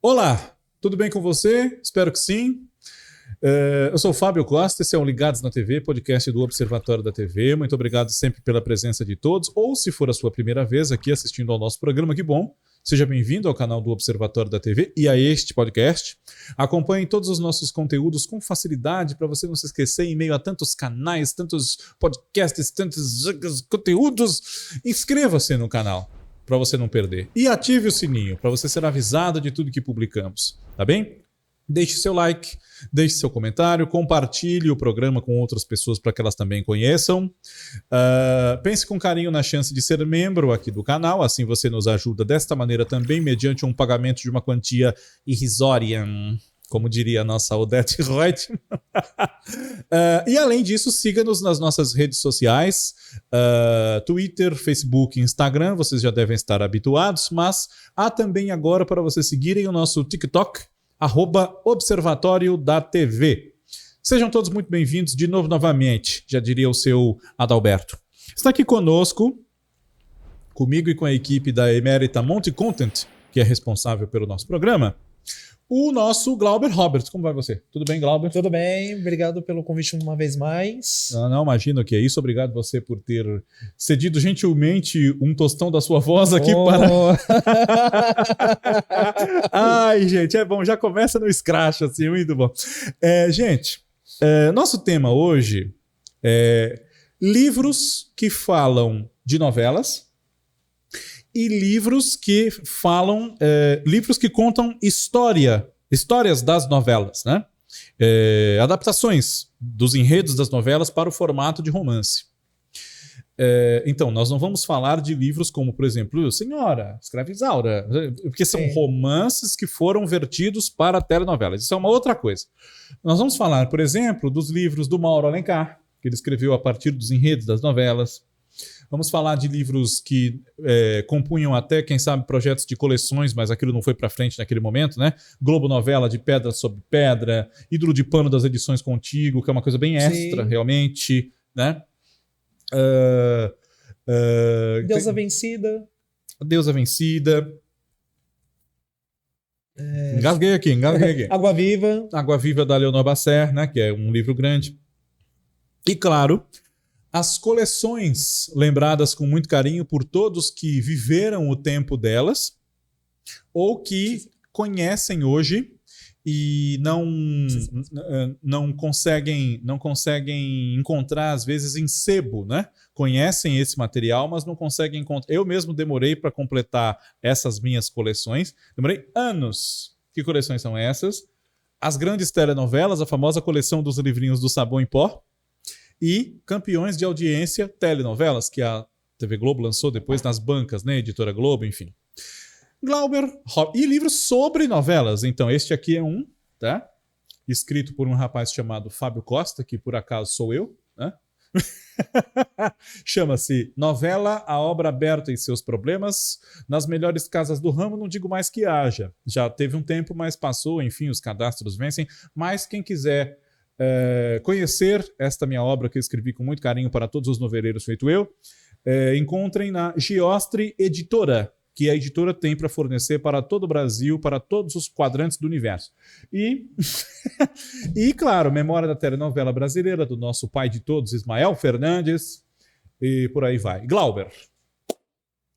Olá, tudo bem com você? Espero que sim. Eu sou o Fábio Costa, esse é o Ligados na TV, podcast do Observatório da TV. Muito obrigado sempre pela presença de todos, ou se for a sua primeira vez aqui assistindo ao nosso programa, que bom. Seja bem-vindo ao canal do Observatório da TV e a este podcast. Acompanhe todos os nossos conteúdos com facilidade para você não se esquecer em meio a tantos canais, tantos podcasts, tantos conteúdos. Inscreva-se no canal para você não perder. E ative o sininho para você ser avisado de tudo que publicamos, tá bem? Deixe seu like, deixe seu comentário, compartilhe o programa com outras pessoas para que elas também conheçam. Pense com carinho na chance de ser membro aqui do canal, assim você nos ajuda desta maneira também, mediante um pagamento de uma quantia irrisória, como diria a nossa Odete Reutemann. E além disso, siga-nos nas nossas redes sociais, Twitter, Facebook e Instagram, vocês já devem estar habituados, mas há também agora para vocês seguirem o nosso TikTok, @Observatório da TV. Sejam todos muito bem-vindos de novo novamente, já diria o seu Adalberto. Está aqui conosco, comigo e com a equipe da Emérita Monte Content, que é responsável pelo nosso programa, o nosso Glauber Roberts. Como vai você? Tudo bem, Glauber? Tudo bem, obrigado pelo convite uma vez mais. Não, imagino que é isso. Obrigado você por ter cedido gentilmente um tostão da sua voz aqui para... Ai, gente, é bom. Já começa no scratch, assim, muito bom. Gente, nosso tema hoje é livros que falam de novelas e livros que falam, livros que contam histórias das novelas, né? Adaptações dos enredos das novelas para o formato de romance. Então, nós não vamos falar de livros como, por exemplo, Senhora, Escrava Isaura, porque são romances que foram vertidos para telenovelas. Isso é uma outra coisa. Nós vamos falar, por exemplo, dos livros do Mauro Alencar, que ele escreveu a partir dos enredos das novelas. Vamos falar de livros que compunham até, quem sabe, projetos de coleções, mas aquilo não foi para frente naquele momento, né? Globo Novela de Pedra sobre Pedra, Ídolo de Pano das Edições Contigo, que é uma coisa bem extra, realmente, né? Deusa Vencida. Deusa Vencida. Engasguei aqui. Água Viva. Água Viva da Leonor Basser, né? Que é um livro grande. E, claro, as coleções lembradas com muito carinho por todos que viveram o tempo delas ou que conhecem hoje e não conseguem encontrar, às vezes, em sebo, né? Conhecem esse material, mas não conseguem encontrar. Eu mesmo demorei para completar essas minhas coleções. Demorei anos. Que coleções são essas? As grandes telenovelas, a famosa coleção dos livrinhos do Sabão em Pó, e campeões de audiência telenovelas, que a TV Globo lançou depois nas bancas, né? Editora Globo, enfim. Glauber, e livros sobre novelas. Então, este aqui é um, tá? Escrito por um rapaz chamado Fábio Costa, que por acaso sou eu, né? Chama-se Novela, a obra aberta e seus problemas. Nas melhores casas do ramo, não digo mais que haja. Já teve um tempo, mas passou, enfim, os cadastros vencem. Mas quem quiser conhecer esta minha obra que eu escrevi com muito carinho para todos os noveleiros feito eu, encontrem na Giostre Editora, que a editora tem para fornecer para todo o Brasil, para todos os quadrantes do universo. E, claro, Memória da Telenovela Brasileira, do nosso pai de todos, Ismael Fernandes, e por aí vai. Glauber,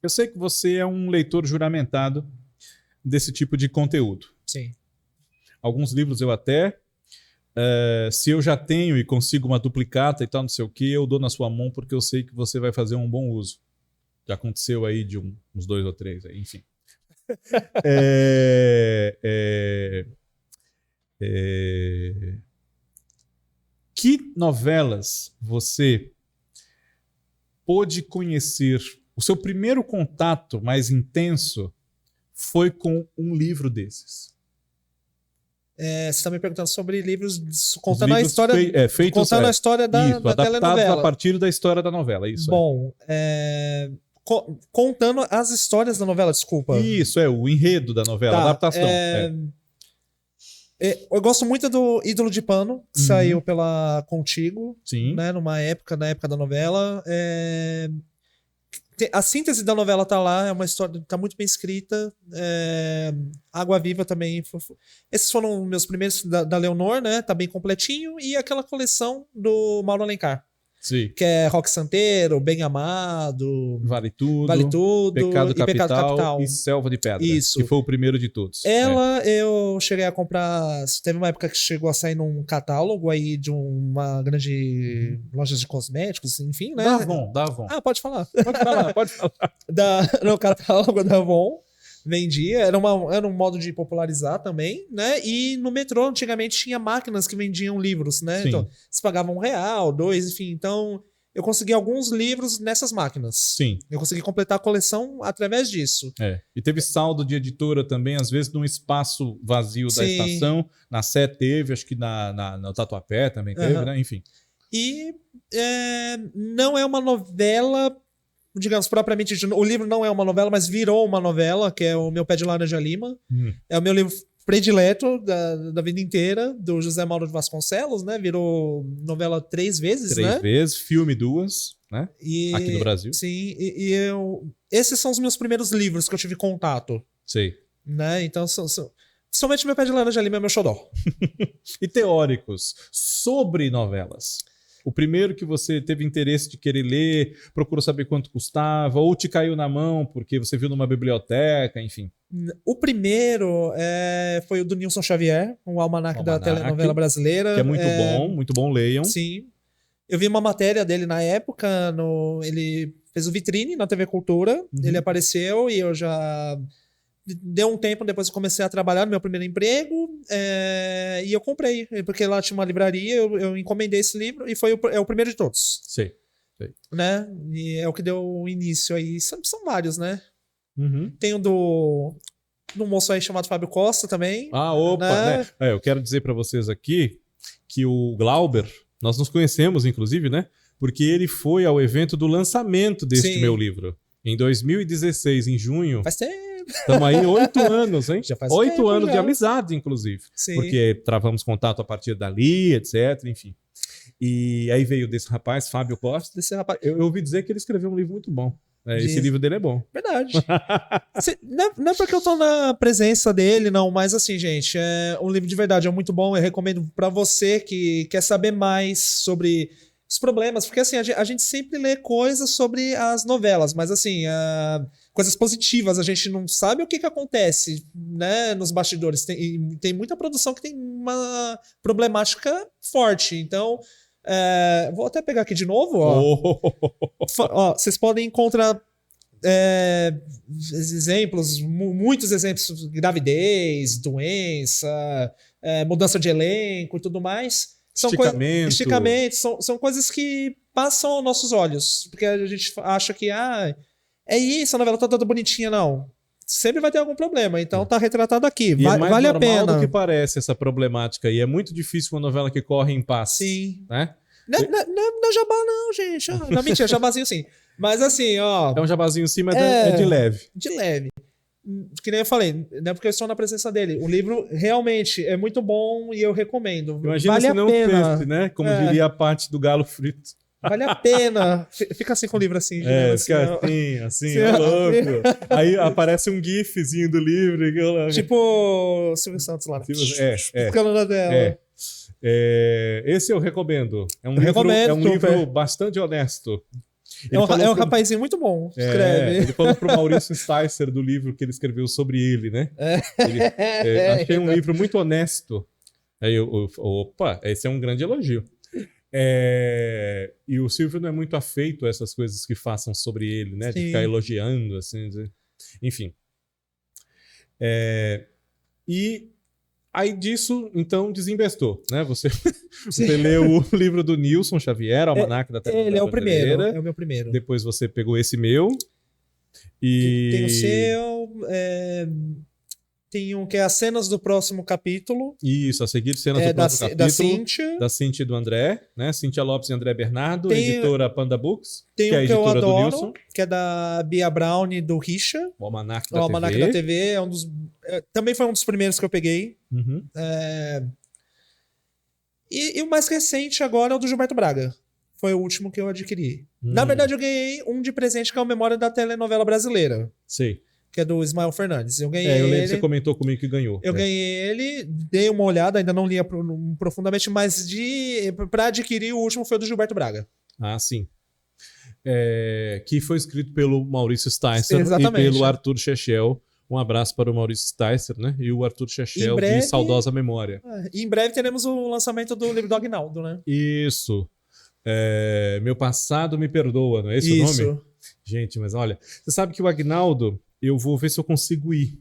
eu sei que você é um leitor juramentado desse tipo de conteúdo. Sim. Alguns livros eu até... se eu já tenho e consigo uma duplicata e tal, não sei o que, eu dou na sua mão porque eu sei que você vai fazer um bom uso. Já aconteceu aí de uns 2 ou 3, aí, enfim. Que novelas você pôde conhecer? O seu primeiro contato mais intenso foi com um livro desses? Você está me perguntando sobre livros contando a história, contando a história da telenovela. A partir da história da novela, isso. Bom, contando as histórias da novela, desculpa. Isso, o enredo da novela, a adaptação. Eu gosto muito do Ídolo de Pano, que saiu pela Contigo, né, na época da novela. A síntese da novela tá lá, é uma história, tá muito bem escrita. Água Viva também. Esses foram meus primeiros da Leonor, né? Tá bem completinho. E aquela coleção do Mauro Alencar. Sim. Que é Rock Santeiro, Bem Amado, Vale Tudo, Pecado e Pecado Capital Capital e Selva de Pedra. Isso. Que foi o primeiro de todos. Ela, eu cheguei a comprar. Teve uma época que chegou a sair num catálogo aí de uma grande loja de cosméticos, enfim, né? Da Avon. Ah, pode falar. Pode falar. No catálogo da Avon. Vendia, era um modo de popularizar também, né? E no metrô, antigamente, tinha máquinas que vendiam livros, né? Sim. Então, se pagava R$1, R$2, enfim. Então, eu consegui alguns livros nessas máquinas. Sim. Eu consegui completar a coleção através disso. E teve saldo de editora também, às vezes, num espaço vazio da estação. Na Sé teve, acho que no Tatuapé também teve, né? Enfim. E não é uma novela, digamos, propriamente dito. O livro não é uma novela, mas virou uma novela, que é o Meu Pé de Laranja Lima. É o meu livro predileto da vida inteira, do José Mauro de Vasconcelos, né? Virou novela 3 vezes, né? 3 vezes, filme 2, né? Aqui no Brasil. Sim, esses são os meus primeiros livros que eu tive contato. Sei. Né? Então, somente Meu Pé de Laranja Lima é meu xodó. E teóricos sobre novelas? O primeiro que você teve interesse de querer ler, procurou saber quanto custava, ou te caiu na mão porque você viu numa biblioteca, enfim. O primeiro foi o do Nilson Xavier, o Almanaque da Telenovela Brasileira. Que é muito bom, leiam. Sim. Eu vi uma matéria dele na época, ele fez o Vitrine na TV Cultura, ele apareceu e eu já... Deu um tempo, depois eu comecei a trabalhar no meu primeiro emprego e eu comprei, porque lá tinha uma livraria, eu encomendei esse livro e é o primeiro de todos. Sei. Né? E é o que deu o início aí. São vários, né? Tem o do moço aí chamado Fábio Costa também. Ah, opa! Né? Eu quero dizer para vocês aqui que o Glauber, nós nos conhecemos, inclusive, né? Porque ele foi ao evento do lançamento deste meu livro. Em 2016, em junho. Faz tempo. Estamos aí 8 anos, hein? Já faz 8 tempo, anos já. de amizade, inclusive. Sim. Porque travamos contato a partir dali, etc. Enfim. E aí veio desse rapaz, Fábio Costa. Eu ouvi dizer que ele escreveu um livro muito bom. Esse livro dele é bom. Verdade. Não é porque eu tô na presença dele, não, mas assim, gente, é um livro de verdade, é muito bom. Eu recomendo pra você que quer saber mais sobre os problemas, porque assim, a gente sempre lê coisas sobre as novelas, mas assim, coisas positivas, a gente não sabe o que acontece, né, nos bastidores. Tem muita produção que tem uma problemática forte, então vou até pegar aqui de novo, ó, vocês podem encontrar exemplos, muitos exemplos, gravidez, doença, mudança de elenco e tudo mais. Esticamento. São coisas que passam aos nossos olhos, porque a gente acha que é isso, a novela tá toda bonitinha, não. Sempre vai ter algum problema, então tá retratado aqui. E é mais vale a normal pena do que parece essa problemática, e é muito difícil uma novela que corre em paz. Sim. Né? Não é jabá não, gente. Não, mentira, jabazinho sim. Mas assim, ó... É um jabazinho sim, mas é de leve. De leve. Que nem eu falei, não é porque eu estou na presença dele. O livro realmente é muito bom e eu recomendo. Imagina vale se a não pena. fosse, né? Como diria a parte do galo frito. Vale a pena. Fica assim com o livro assim. Fica assim, louco. Aí aparece um gifzinho do livro. Tipo Silvio Santos lá. Ficando na tela. Esse eu recomendo. É um livro bastante honesto. É um rapazinho muito bom. Escreve. Ele falou pro Maurício Sticer do livro que ele escreveu sobre ele, né? Achei um livro muito honesto. Aí opa, esse é um grande elogio. E o Silvio não é muito afeito a essas coisas que façam sobre ele, né? Sim. De ficar elogiando, assim. Enfim. E aí disso, então, desinvestou, né? Você leu o livro do Nilson Xavier, Almanaque da Telenovela Ele é o primeiro, Brasileira. é o meu primeiro. Depois você pegou esse meu. Tem o seu... Tem um que é as cenas do próximo capítulo. Isso, a seguir cenas do próximo capítulo. Da Cíntia. Da Cíntia e do André, né? Cíntia Lopes e André Bernardo, editora Panda Books. Tem que é a que eu editora adoro, do Nilson. que é da Bia Brown e do Richa. O Almanaque da TV. É um dos, também foi um dos primeiros que eu peguei. Uhum. E o mais recente agora é o do Gilberto Braga. Foi o último que eu adquiri. Na verdade, eu ganhei um de presente, que é o Memória da Telenovela Brasileira, Sei. que é do Ismael Fernandes. Eu ganhei Eu lembro ele. que você comentou comigo que ganhou. Eu ganhei ele, dei uma olhada, ainda não lia profundamente, mas pra adquirir, o último foi o do Gilberto Braga. Ah, sim. Que foi escrito pelo Maurício Sticer Exatamente. e pelo Arthur Chechel. Um abraço para o Maurício Sticer, né? E o Arthur Chechel, breve, de saudosa memória. E em breve teremos o lançamento do livro do Agnaldo, né? Isso. Meu Passado Me Perdoa, não é esse o nome? Gente, mas olha, você sabe que o Agnaldo, eu vou ver se eu consigo ir.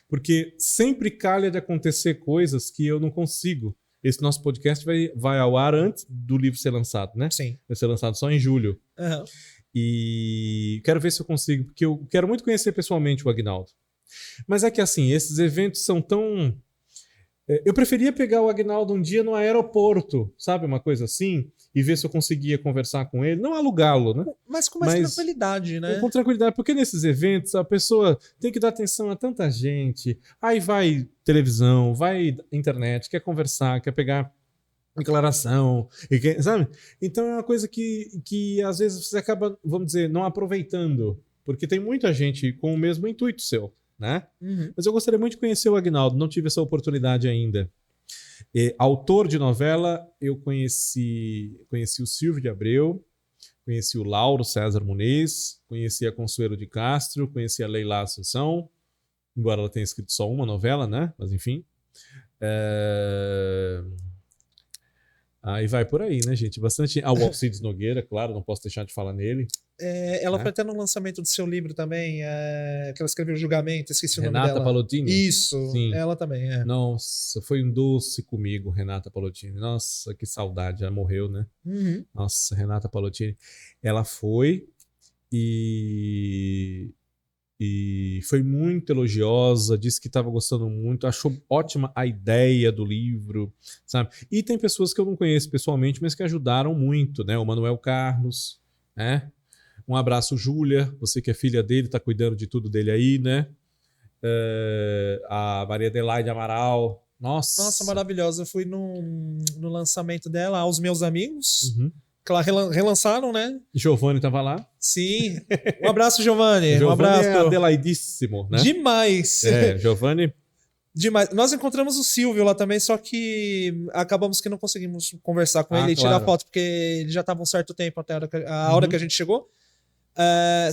Porque sempre calha de acontecer coisas que eu não consigo. Esse nosso podcast vai ao ar antes do livro ser lançado, né? Sim. Vai ser lançado só em julho. Uhum. E quero ver se eu consigo, porque eu quero muito conhecer pessoalmente o Agnaldo. Mas é que assim, esses eventos são tão... Eu preferia pegar o Agnaldo um dia no aeroporto, sabe? Uma coisa assim, e ver se eu conseguia conversar com ele. Não alugá-lo, né? Mas com mais tranquilidade, né? Com tranquilidade, porque nesses eventos a pessoa tem que dar atenção a tanta gente. Aí vai televisão, vai internet, quer conversar, quer pegar declaração, sabe? Então é uma coisa que às vezes você acaba, vamos dizer, não aproveitando, porque tem muita gente com o mesmo intuito seu, né? Uhum. Mas eu gostaria muito de conhecer o Agnaldo, não tive essa oportunidade ainda. Autor de novela, eu conheci o Silvio de Abreu, conheci o Lauro César Muniz, conheci a Consuelo de Castro, conheci a Leila Assunção, embora ela tenha escrito só uma novela, né? Mas enfim. Aí vai por aí, né, gente? Bastante. O Alcides Nogueira, claro, não posso deixar de falar nele. Ela foi até no lançamento do seu livro também, que ela escreveu Julgamento, esqueci o nome dela. Renata Palottini? Isso, sim. Ela também, Nossa, foi um doce comigo, Renata Palottini. Nossa, que saudade, ela morreu, né? Uhum. Nossa, Renata Palottini. Ela foi e foi muito elogiosa, disse que estava gostando muito, achou ótima a ideia do livro, sabe? E tem pessoas que eu não conheço pessoalmente, mas que ajudaram muito, né? O Manuel Carlos, né? Um abraço, Júlia, você que é filha dele, tá cuidando de tudo dele aí, né? A Maria Adelaide Amaral, nossa, maravilhosa. Eu fui no lançamento dela, aos meus amigos. Uhum. Que lá relançaram, né? Giovanni tava lá. Sim. Um abraço, Giovanni. Um abraço. É adelaidíssimo, né? Demais. Giovanni. Demais. Nós encontramos o Silvio lá também, só que acabamos que não conseguimos conversar com ele e tirar foto, porque ele já estava um certo tempo até a hora que a gente chegou.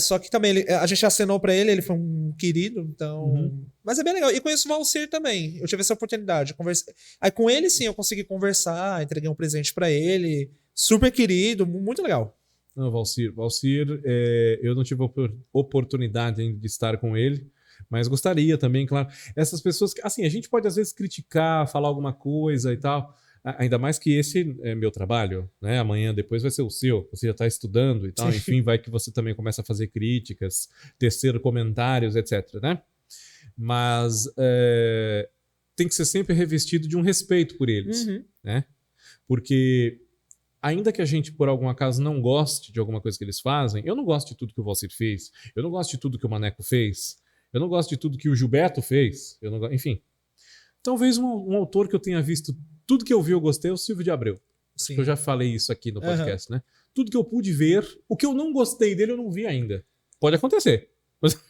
Só que também a gente acenou pra ele foi um querido, então. Mas é bem legal. E conheço o Valcir também. Eu tive essa oportunidade. Aí com ele, sim, eu consegui conversar, entreguei um presente pra ele. Super querido, muito legal. Não, Valcir, eu não tive oportunidade ainda de estar com ele, mas gostaria também, claro. Essas pessoas que, assim, a gente pode às vezes criticar, falar alguma coisa e tal, ainda mais que esse é meu trabalho, né? Amanhã, depois vai ser o seu, você já está estudando e tal, enfim, vai que você também começa a fazer críticas, tecer comentários, etc, né? Mas tem que ser sempre revestido de um respeito por eles, né? Porque ainda que a gente, por algum acaso, não goste de alguma coisa que eles fazem, eu não gosto de tudo que o Valcir fez, eu não gosto de tudo que o Maneco fez, eu não gosto de tudo que o Gilberto fez, enfim. Talvez um autor que eu tenha visto, tudo que eu vi eu gostei, é o Silvio de Abreu. Acho que eu já falei isso aqui no podcast, né? Tudo que eu pude ver, o que eu não gostei dele eu não vi ainda. Pode acontecer. Mas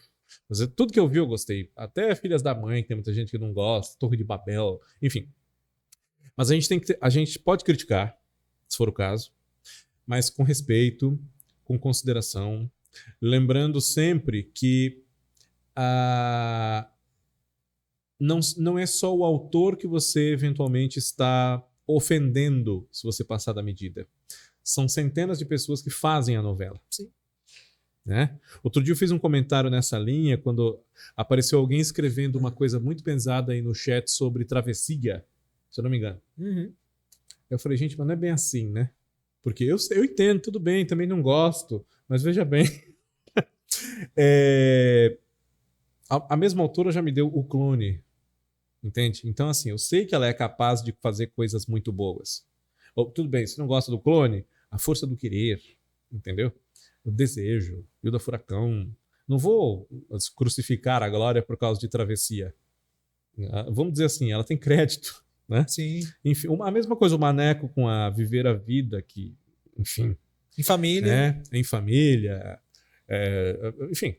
tudo que eu vi eu gostei. Até Filhas da Mãe, que tem muita gente que não gosta, Torre de Babel, enfim. Mas a gente pode criticar, se for o caso, mas com respeito, com consideração, lembrando sempre que não é só o autor que você eventualmente está ofendendo se você passar da medida. São centenas de pessoas que fazem a novela. Sim. Né? Outro dia eu fiz um comentário nessa linha quando apareceu alguém escrevendo uma coisa muito pesada aí no chat sobre travessia, se eu não me engano. Eu falei, gente, mas não é bem assim, né? Porque eu entendo, tudo bem, também não gosto, mas veja bem. A mesma autora já me deu O Clone, entende? Então, assim, eu sei que ela é capaz de fazer coisas muito boas. Tudo bem, se não gosta do Clone, A Força do Querer, entendeu? O Desejo, Hilda Furacão. Não vou crucificar a Glória por causa de travessia. Vamos dizer assim, ela tem crédito. Né? Sim. Enfim, a mesma coisa o Maneco com a Viver a Vida, que, enfim, Em família. né? Em família. Enfim,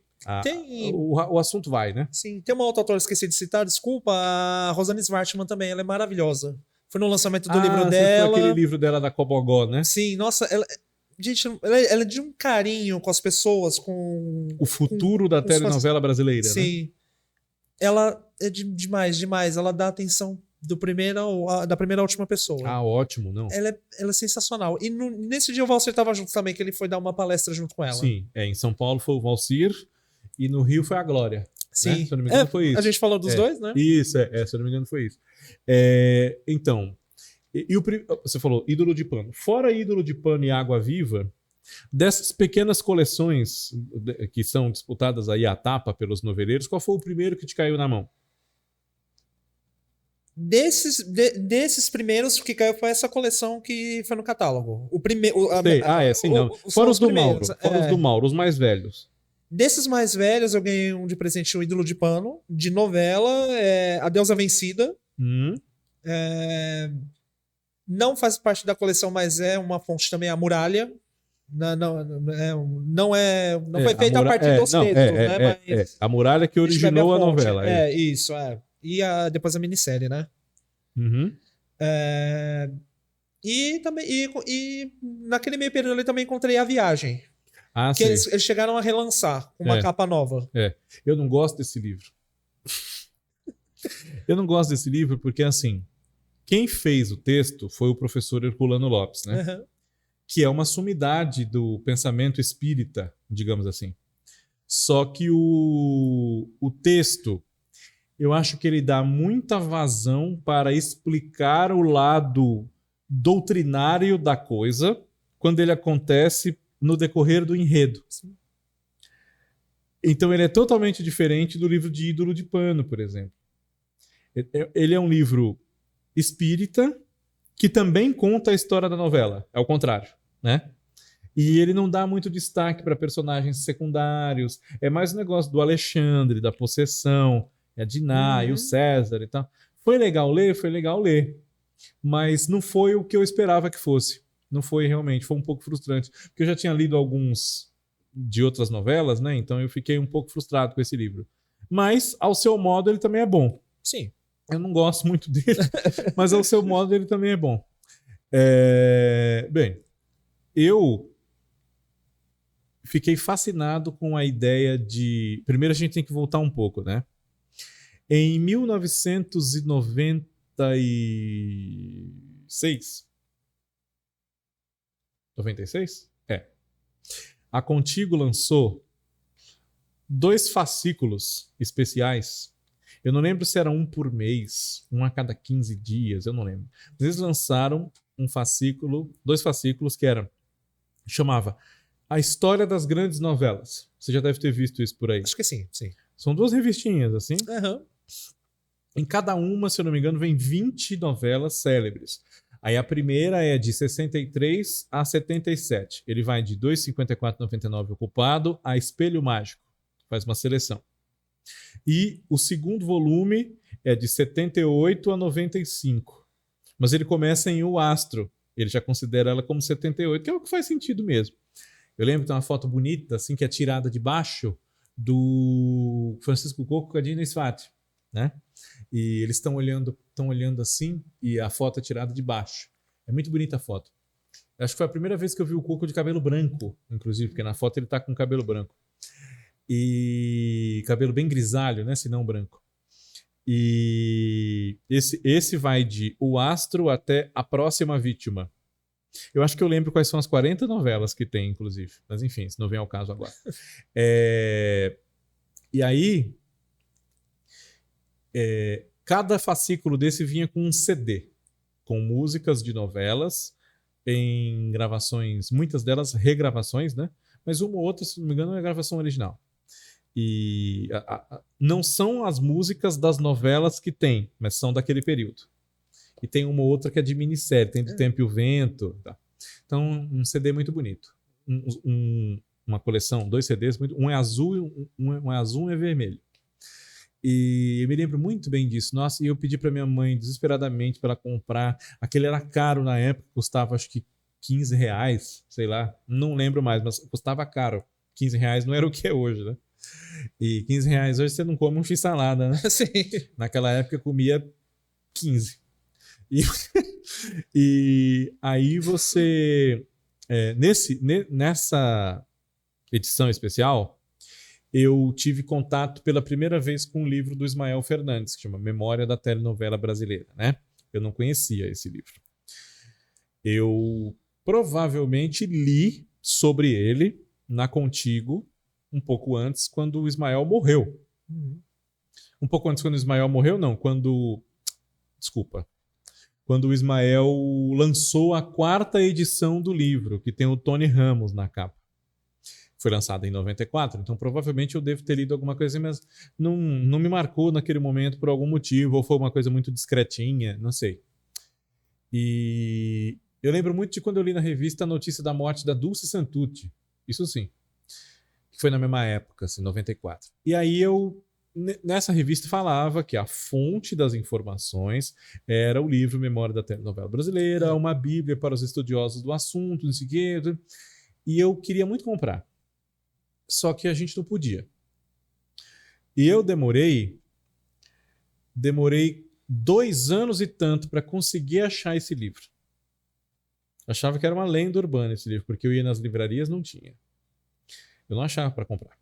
o assunto vai, né? Sim, tem uma outra autora que esqueci de citar, desculpa, a Rosane Svartman também, ela é maravilhosa. Foi no lançamento do livro dela. Foi aquele livro dela da Cobogó, né? Sim, nossa, gente, ela é de um carinho com as pessoas, com... O futuro da telenovela brasileira, né? Sim. Ela é demais, demais. Ela dá atenção da primeira à última pessoa. Ah, ótimo, não. Ela é sensacional. E nesse dia o Valcir estava junto também, que ele foi dar uma palestra junto com ela. Sim, em São Paulo foi o Valcir e no Rio foi a Glória. Sim. Né? Se eu não me engano, foi isso. A gente falou dos dois, né? Isso, se eu não me engano, foi isso. Então, você falou ídolo de pano. Fora ídolo de pano e água viva, dessas pequenas coleções que são disputadas aí à tapa pelos noveleiros, qual foi o primeiro que te caiu na mão? Desses primeiros que caiu foi essa coleção que foi no catálogo. O primeiro. Fora os do Mauro. Fora os do Mauro, os mais velhos. Desses mais velhos, eu ganhei de presente um ídolo de pano, de novela, A Deusa Vencida. Não faz parte da coleção, mas é uma fonte também, a Muralha. Não foi feita a partir dos textos, né? Mas a Muralha que originou a novela. Isso. E depois a minissérie, né? Uhum. E naquele meio período eu também encontrei A Viagem. Que eles chegaram a relançar com uma capa nova. Eu não gosto desse livro. Eu não gosto desse livro porque, assim, quem fez o texto foi o professor Herculano Lopes, né? Uhum. Que é uma sumidade do pensamento espírita, digamos assim. Só que o texto, eu acho que ele dá muita vazão para explicar o lado doutrinário da coisa quando ele acontece no decorrer do enredo. Sim. Então ele é totalmente diferente do livro de Ídolo de Pano, por exemplo. Ele é um livro espírita que também conta a história da novela. É o contrário, né? E ele não dá muito destaque para personagens secundários. É mais o negócio do Alexandre, da possessão, a Diná e o César e tal. Foi legal ler, mas não foi o que eu esperava que fosse. Não foi realmente, foi um pouco frustrante. Porque eu já tinha lido alguns de outras novelas, né? Então eu fiquei um pouco frustrado com esse livro. Mas, ao seu modo, ele também é bom. Sim. Eu não gosto muito dele, mas ao seu modo ele também é bom. Bem, eu fiquei fascinado com a ideia de... Primeiro a gente tem que voltar um pouco, né? Em 1996... 96? A Contigo lançou 2 fascículos especiais. Eu não lembro se era um por mês, um a cada 15 dias, eu não lembro. Mas eles lançaram 2 fascículos que chamava A História das Grandes Novelas. Você já deve ter visto isso por aí. Acho que sim. São 2 revistinhas, assim. Uhum. Em cada uma, se eu não me engano, vem 20 novelas célebres. Aí a primeira é de 63 a 77. Ele vai de 2,54,99 Ocupado a Espelho Mágico. Faz uma seleção. E o segundo volume é de 78 a 95. Mas ele começa em O Astro. Ele já considera ela como 78, que é o que faz sentido mesmo. Eu lembro que tem uma foto bonita, assim, que é tirada de baixo do Francisco Coco com a Dina Sfati, né? E eles estão olhando assim e a foto é tirada de baixo. É muito bonita a foto. Acho que foi a primeira vez que eu vi o Coco de cabelo branco, inclusive, porque na foto ele tá com cabelo branco. E cabelo bem grisalho, né? Se não branco. E esse vai de O Astro até A Próxima Vítima. Eu acho que eu lembro quais são as 40 novelas que tem, inclusive. Mas enfim, isso não vem ao caso agora. E aí... cada fascículo desse vinha com um CD, com músicas de novelas, em gravações, muitas delas regravações, né? Mas uma ou outra, se não me engano, é gravação original. E não são as músicas das novelas que tem, mas são daquele período. E tem uma ou outra que é de minissérie, tem Do Tempo e o Vento. Tá? Então, um CD muito bonito. Uma coleção, 2 CDs, um é azul, um é azul e um é vermelho. E eu me lembro muito bem disso. Nossa, e eu pedi para minha mãe desesperadamente para ela comprar. Aquele era caro na época, custava acho que R$15, sei lá, não lembro mais, mas custava caro. R$15 não era o que é hoje, né? E R$15 hoje você não come um x-salada, né? Sim. Naquela época eu comia 15. E, e aí você... nessa edição especial, eu tive contato pela primeira vez com um livro do Ismael Fernandes, que chama Memória da Telenovela Brasileira, né? Eu não conhecia esse livro. Eu provavelmente li sobre ele na Contigo um pouco antes, quando o Ismael morreu. Um pouco antes, quando o Ismael morreu, não. Desculpa. Quando o Ismael lançou a 4ª edição do livro, que tem o Tony Ramos na capa. Foi lançado em 94, então provavelmente eu devo ter lido alguma coisa assim, mas não me marcou naquele momento por algum motivo, ou foi uma coisa muito discretinha, não sei. E eu lembro muito de quando eu li na revista a notícia da morte da Dulce Santucci, isso sim, que foi na mesma época, assim, 94. E aí nessa revista falava que a fonte das informações era o livro Memória da Telenovela Brasileira, uma bíblia para os estudiosos do assunto, não sei o quê, e eu queria muito comprar. Só que a gente não podia. E eu demorei 2 anos e tanto para conseguir achar esse livro. Achava que era uma lenda urbana esse livro, porque eu ia nas livrarias, não tinha. Eu não achava para comprar.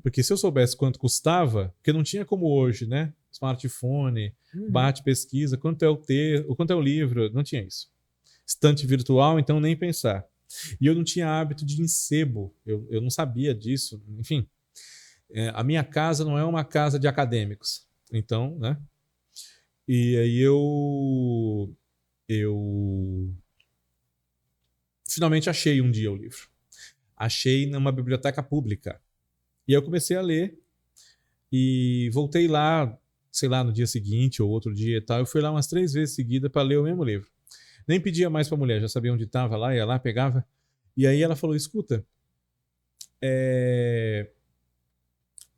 Porque se eu soubesse quanto custava, porque não tinha como hoje, né? Smartphone, bate, pesquisa, quanto é o livro, não tinha isso. Estante virtual, então nem pensar. E eu não tinha hábito de ir em sebo, eu não sabia disso, enfim. A minha casa não é uma casa de acadêmicos, então, né? E aí eu finalmente achei um dia o livro. Achei numa biblioteca pública. E eu comecei a ler e voltei lá, sei lá, no dia seguinte ou outro dia e tal. Eu fui lá umas 3 vezes seguidas para ler o mesmo livro. Nem pedia mais para a mulher, já sabia onde estava lá, ia lá, pegava. E aí ela falou, escuta,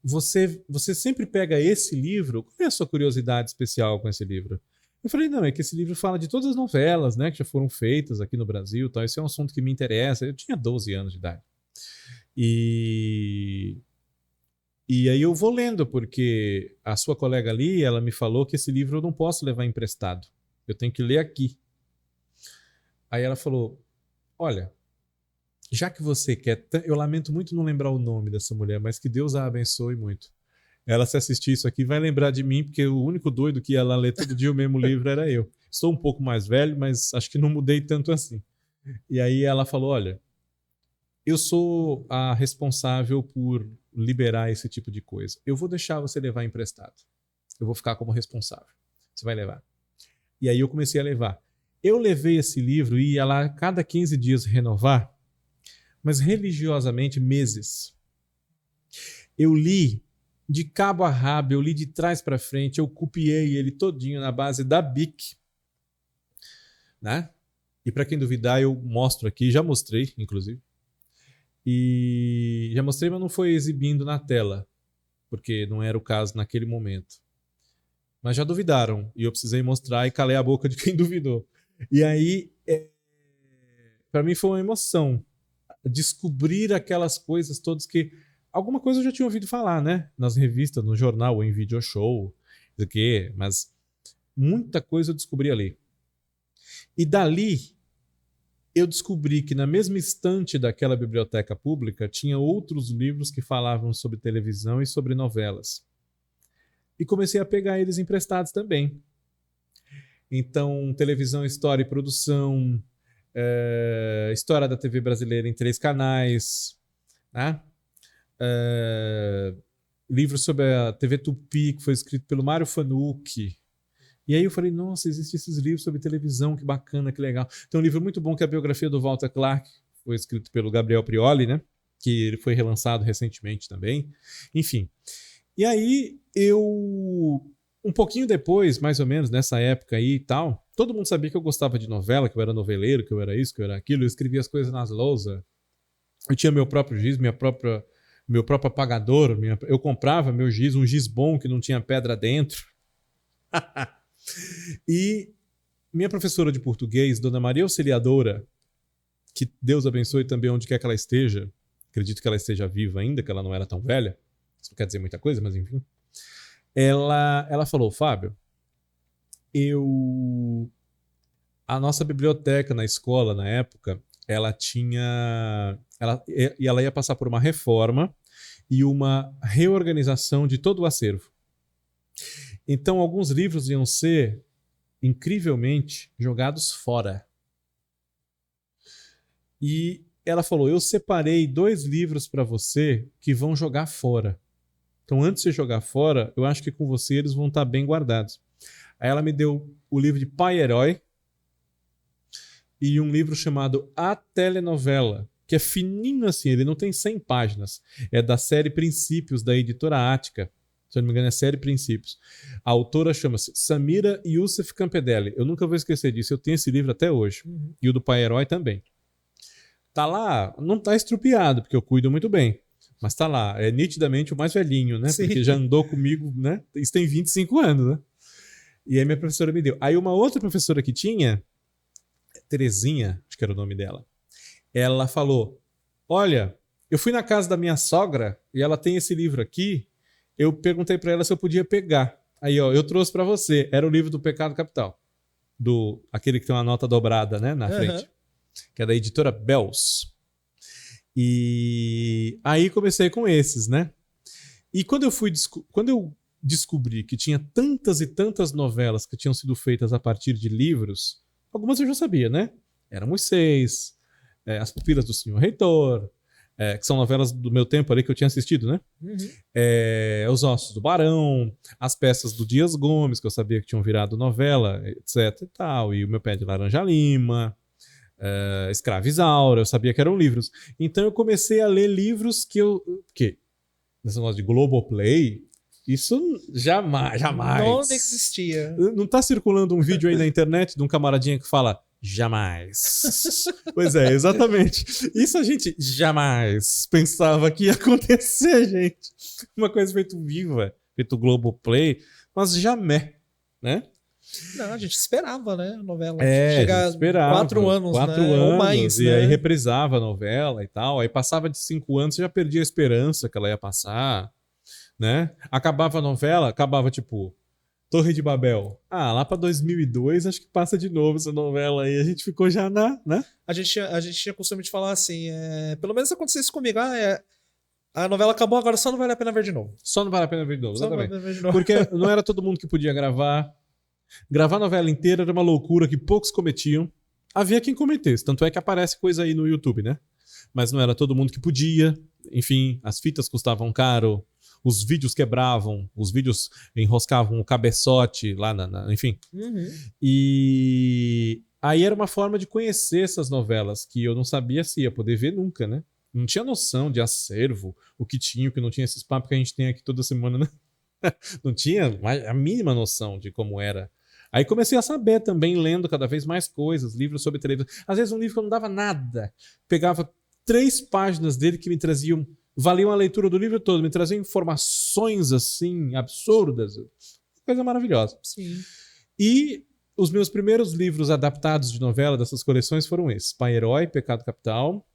você sempre pega esse livro? Qual é a sua curiosidade especial com esse livro? Eu falei, não, é que esse livro fala de todas as novelas, né, que já foram feitas aqui no Brasil, tal. Esse é um assunto que me interessa. Eu tinha 12 anos de idade. E aí eu vou lendo, porque a sua colega ali, ela me falou que esse livro eu não posso levar emprestado. Eu tenho que ler aqui. Aí ela falou, olha, já que você quer... Eu lamento muito não lembrar o nome dessa mulher, mas que Deus a abençoe muito. Ela, se assistir isso aqui, vai lembrar de mim, porque o único doido que ia lá ler todo dia o mesmo livro era eu. Sou um pouco mais velho, mas acho que não mudei tanto assim. E aí ela falou, olha, eu sou a responsável por liberar esse tipo de coisa. Eu vou deixar você levar emprestado. Eu vou ficar como responsável. Você vai levar. E aí eu comecei a levar. Eu levei esse livro e ia lá a cada 15 dias renovar, mas religiosamente meses. Eu li de cabo a rabo, eu li de trás para frente, eu copiei ele todinho na base da Bic, né? E para quem duvidar, eu mostro aqui, já mostrei, inclusive. E já mostrei, mas não foi exibindo na tela, porque não era o caso naquele momento. Mas já duvidaram, e eu precisei mostrar e calei a boca de quem duvidou. E aí, para mim foi uma emoção descobrir aquelas coisas todas que... Alguma coisa eu já tinha ouvido falar, né? Nas revistas, no jornal, ou em video show, mas muita coisa eu descobri ali. E dali, eu descobri que na mesma estante daquela biblioteca pública tinha outros livros que falavam sobre televisão e sobre novelas. E comecei a pegar eles emprestados também. Então, televisão, história e produção, história da TV brasileira em 3 canais, né? Livro sobre a TV Tupi, que foi escrito pelo Mário Fanucchi. E aí eu falei, nossa, existem esses livros sobre televisão, que bacana, que legal. Tem um livro muito bom que é a biografia do Walter Clark, foi escrito pelo Gabriel Prioli, né? Que ele foi relançado recentemente também. Enfim. E aí um pouquinho depois, mais ou menos, nessa época aí e tal, todo mundo sabia que eu gostava de novela, que eu era noveleiro, que eu era isso, que eu era aquilo. Eu escrevia as coisas nas lousas. Eu tinha meu próprio giz, meu próprio apagador. Eu comprava meu giz, um giz bom que não tinha pedra dentro. E minha professora de português, Dona Maria Auxiliadora, que Deus abençoe também onde quer que ela esteja, acredito que ela esteja viva ainda, que ela não era tão velha, isso não quer dizer muita coisa, mas enfim. Ela falou, Fábio, a nossa biblioteca na escola, na época, ela ia passar por uma reforma e uma reorganização de todo o acervo. Então, alguns livros iam ser, incrivelmente, jogados fora. E ela falou, eu separei 2 livros para você que vão jogar fora. Então, antes de você jogar fora, eu acho que com você eles vão estar bem guardados. Aí ela me deu o livro de Pai Herói e um livro chamado A Telenovela, que é fininho assim, ele não tem 100 páginas. É da série Princípios, da editora Ática. Se eu não me engano, é série Princípios. A autora chama-se Samira Youssef Campedelli. Eu nunca vou esquecer disso, eu tenho esse livro até hoje. E o do Pai Herói também. Tá lá, não tá estrupiado, porque eu cuido muito bem. Mas tá lá, é nitidamente o mais velhinho, né? Sim. Porque já andou comigo, né? Isso tem 25 anos, né? E aí minha professora me deu. Aí uma outra professora que tinha, Terezinha, acho que era o nome dela, ela falou, olha, eu fui na casa da minha sogra e ela tem esse livro aqui, eu perguntei pra ela se eu podia pegar. Aí, ó, eu trouxe pra você, era o livro do Pecado Capital, aquele que tem uma nota dobrada, né, na frente, que é da editora Bells. E aí comecei com esses, né? E quando eu descobri que tinha tantas e tantas novelas que tinham sido feitas a partir de livros, algumas eu já sabia, né? Éramos 6, As Pupilas do Senhor Reitor, que são novelas do meu tempo ali que eu tinha assistido, né? Os Ossos do Barão, as peças do Dias Gomes, que eu sabia que tinham virado novela, etc e tal, e o Meu Pé de Laranja Lima, Escrava Isaura, eu sabia que eram livros. Então eu comecei a ler livros que nesse negócio de Globoplay, isso jamais. Não existia. Não tá circulando um vídeo aí na internet de um camaradinha que fala jamais. Pois é, exatamente. Isso a gente jamais pensava que ia acontecer, gente. Uma coisa feito viva, feito Globoplay, mas jamais, né? Não, a gente esperava, né? A novela. Chegar esperava. 4 anos, 4 né? anos, Ou mais, e né? aí reprisava a novela e tal. Aí passava de 5 anos, você já perdia a esperança que ela ia passar, né? Acabava a novela, acabava tipo Torre de Babel. Lá pra 2002 acho que passa de novo essa novela aí. A gente ficou já né? A gente tinha costume de falar assim, pelo menos aconteceu isso comigo. A novela acabou, agora só não vale a pena ver de novo. Só não vale a pena ver de novo, Só não exatamente. vale a pena ver de novo. Porque não era todo mundo que podia gravar. Gravar a novela inteira era uma loucura que poucos cometiam. Havia quem cometesse, tanto é que aparece coisa aí no YouTube, né? Mas não era todo mundo que podia. Enfim, as fitas custavam caro, os vídeos quebravam, os vídeos enroscavam o cabeçote lá, enfim. E aí era uma forma de conhecer essas novelas que eu não sabia se ia poder ver nunca, né? Não tinha noção de acervo, o que tinha, o que não tinha, esses papos que a gente tem aqui toda semana, né? Não tinha a mínima noção de como era. Aí comecei a saber também, lendo cada vez mais coisas, livros sobre televisão. Às vezes um livro que eu não dava nada. Pegava 3 páginas dele que me traziam, valiam a leitura do livro todo, me traziam informações assim, absurdas. Coisa maravilhosa. Sim. E os meus primeiros livros adaptados de novela dessas coleções foram esses. Pai Herói, Pecado Capital.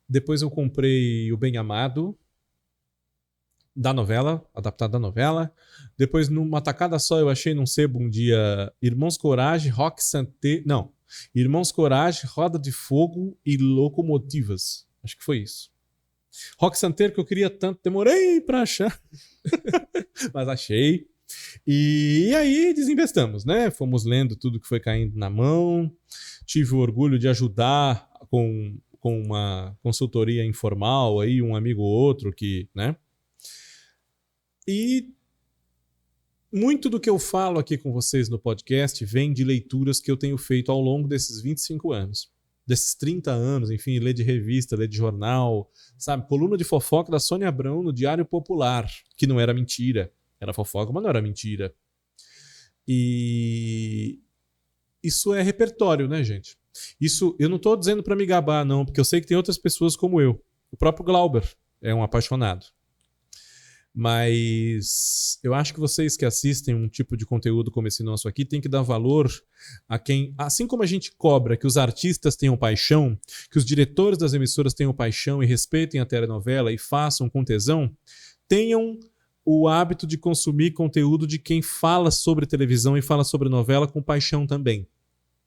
Depois eu comprei O Bem Amado, da novela, adaptado da novela. Depois, numa tacada só, eu achei num sebo um dia Irmãos Coragem, Rock Santé. Não. Irmãos Coragem, Roda de Fogo e Locomotivas. Acho que foi isso. Rock Santeiro que eu queria tanto, demorei pra achar. Mas achei. E aí desinvestamos, né? Fomos lendo tudo que foi caindo na mão. Tive o orgulho de ajudar com uma consultoria informal aí, um amigo ou outro que, né? E muito do que eu falo aqui com vocês no podcast vem de leituras que eu tenho feito ao longo desses 25 anos. Desses 30 anos, enfim, ler de revista, ler de jornal, sabe? Coluna de fofoca da Sônia Abrão no Diário Popular, que não era mentira. Era fofoca, mas não era mentira. E isso é repertório, né, gente? Isso eu não estou dizendo para me gabar, não, porque eu sei que tem outras pessoas como eu. O próprio Glauber é um apaixonado. Mas eu acho que vocês que assistem um tipo de conteúdo como esse nosso aqui têm que dar valor a quem, assim como a gente cobra que os artistas tenham paixão, que os diretores das emissoras tenham paixão e respeitem a telenovela e façam com tesão, tenham o hábito de consumir conteúdo de quem fala sobre televisão e fala sobre novela com paixão também.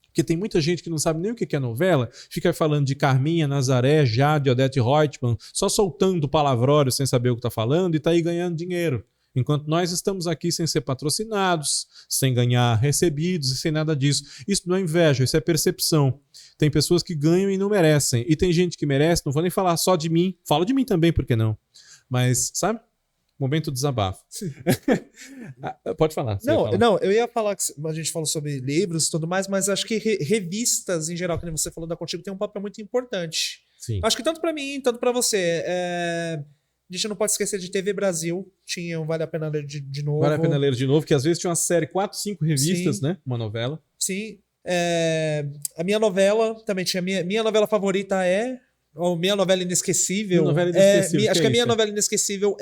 Porque tem muita gente que não sabe nem o que é novela, fica falando de Carminha, Nazaré, Jade, Odete Roitman, só soltando palavrório sem saber o que está falando e está aí ganhando dinheiro. Enquanto nós estamos aqui sem ser patrocinados, sem ganhar recebidos e sem nada disso. Isso não é inveja, isso é percepção. Tem pessoas que ganham e não merecem. E tem gente que merece, não vou nem falar só de mim, falo de mim também, por que não? Mas, sabe? Momento desabafo. Pode falar. Não, eu ia falar que a gente falou sobre livros e tudo mais, mas acho que revistas em geral, que você falou da Contigo, tem um papel muito importante. Sim. Acho que tanto pra mim, tanto pra você. A gente não pode esquecer de TV Brasil. Tinha um Vale a Pena Ler de novo. Vale a Pena Ler de novo, que às vezes tinha uma série, 4, 5 revistas, Sim. né? Uma novela. Sim. A minha novela, também tinha. Minha novela favorita ou Minha Novela Inesquecível. Minha Novela Inesquecível, acho que a minha novela inesquecível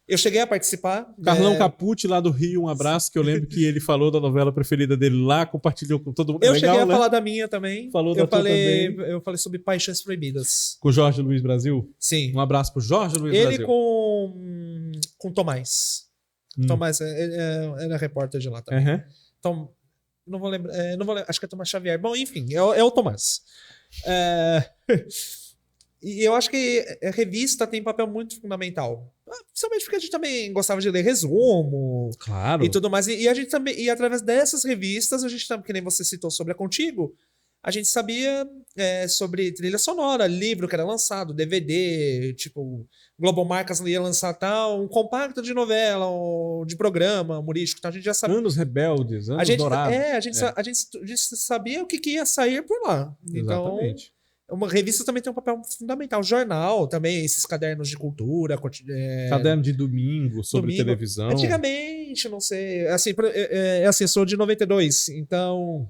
Eu cheguei a participar. Carlão Capucci, lá do Rio, um abraço, que eu lembro que ele falou da novela preferida dele lá, compartilhou com todo mundo. Eu Legal, cheguei a né? falar da minha também. Falou da tua também. Eu falei sobre Paixões Proibidas. Com o Jorge Luiz Brasil? Sim. Um abraço pro Jorge Luiz Ele Brasil. com Tomás. Tomás era repórter de lá também. Uhum. Então, não vou lembrar, acho que é Tomás Xavier. Bom, enfim, é o Tomás. E eu acho que a revista tem papel muito fundamental. Principalmente porque a gente também gostava de ler resumo. Claro. E tudo mais. E a gente também, e através dessas revistas, a gente também, que nem você citou sobre a Contigo, a gente sabia sobre trilha sonora, livro que era lançado, DVD, tipo, Globo Marcas ia lançar um compacto de novela, ou de programa humorístico, então a gente já sabia. Anos rebeldes, anos dourados. A gente sabia o que ia sair por lá. Então, exatamente. Uma revista também tem um papel fundamental. Jornal também, esses cadernos de cultura. Caderno de domingo sobre televisão. Antigamente, não sei. Assim, eu sou de 92, então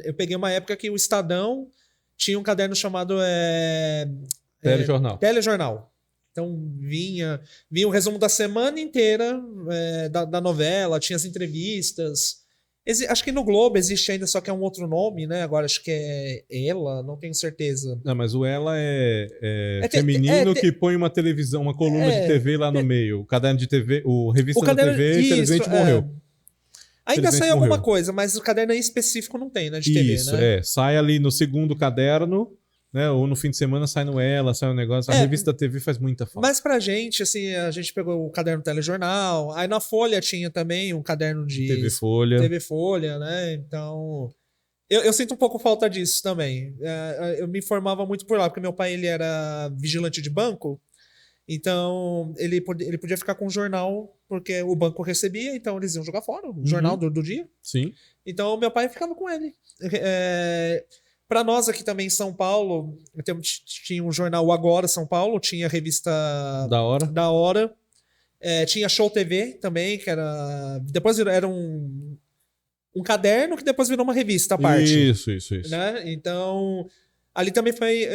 eu peguei uma época que o Estadão tinha um caderno chamado Telejornal. Então vinha um resumo da semana inteira da novela, tinha as entrevistas. Acho que no Globo existe ainda, só que é um outro nome, né? Agora acho que é Ela, não tenho certeza. Não, mas o Ela é feminino que põe uma televisão, uma coluna de TV lá no meio. O caderno de TV, revista da TV, infelizmente morreu. Ainda sai alguma coisa, mas o caderno aí específico não tem, né? De TV, isso, né? sai ali no segundo caderno, né? Ou no fim de semana sai no Ela, sai um negócio. A revista da TV faz muita falta. Mas pra gente, assim, a gente pegou o caderno Telejornal, aí na Folha tinha também um caderno de TV Folha, né? Então, eu sinto um pouco falta disso também. Eu me informava muito por lá, porque meu pai, ele era vigilante de banco, então ele podia ficar com o jornal, porque o banco recebia, então eles iam jogar fora, o jornal do dia. Sim. Então, meu pai ficava com ele. Para nós aqui também em São Paulo, tinha um jornal Agora São Paulo, tinha a revista Da Hora. Tinha Show TV também, que era... Depois era um caderno que depois virou uma revista à parte. Isso. Né? Então, ali também foi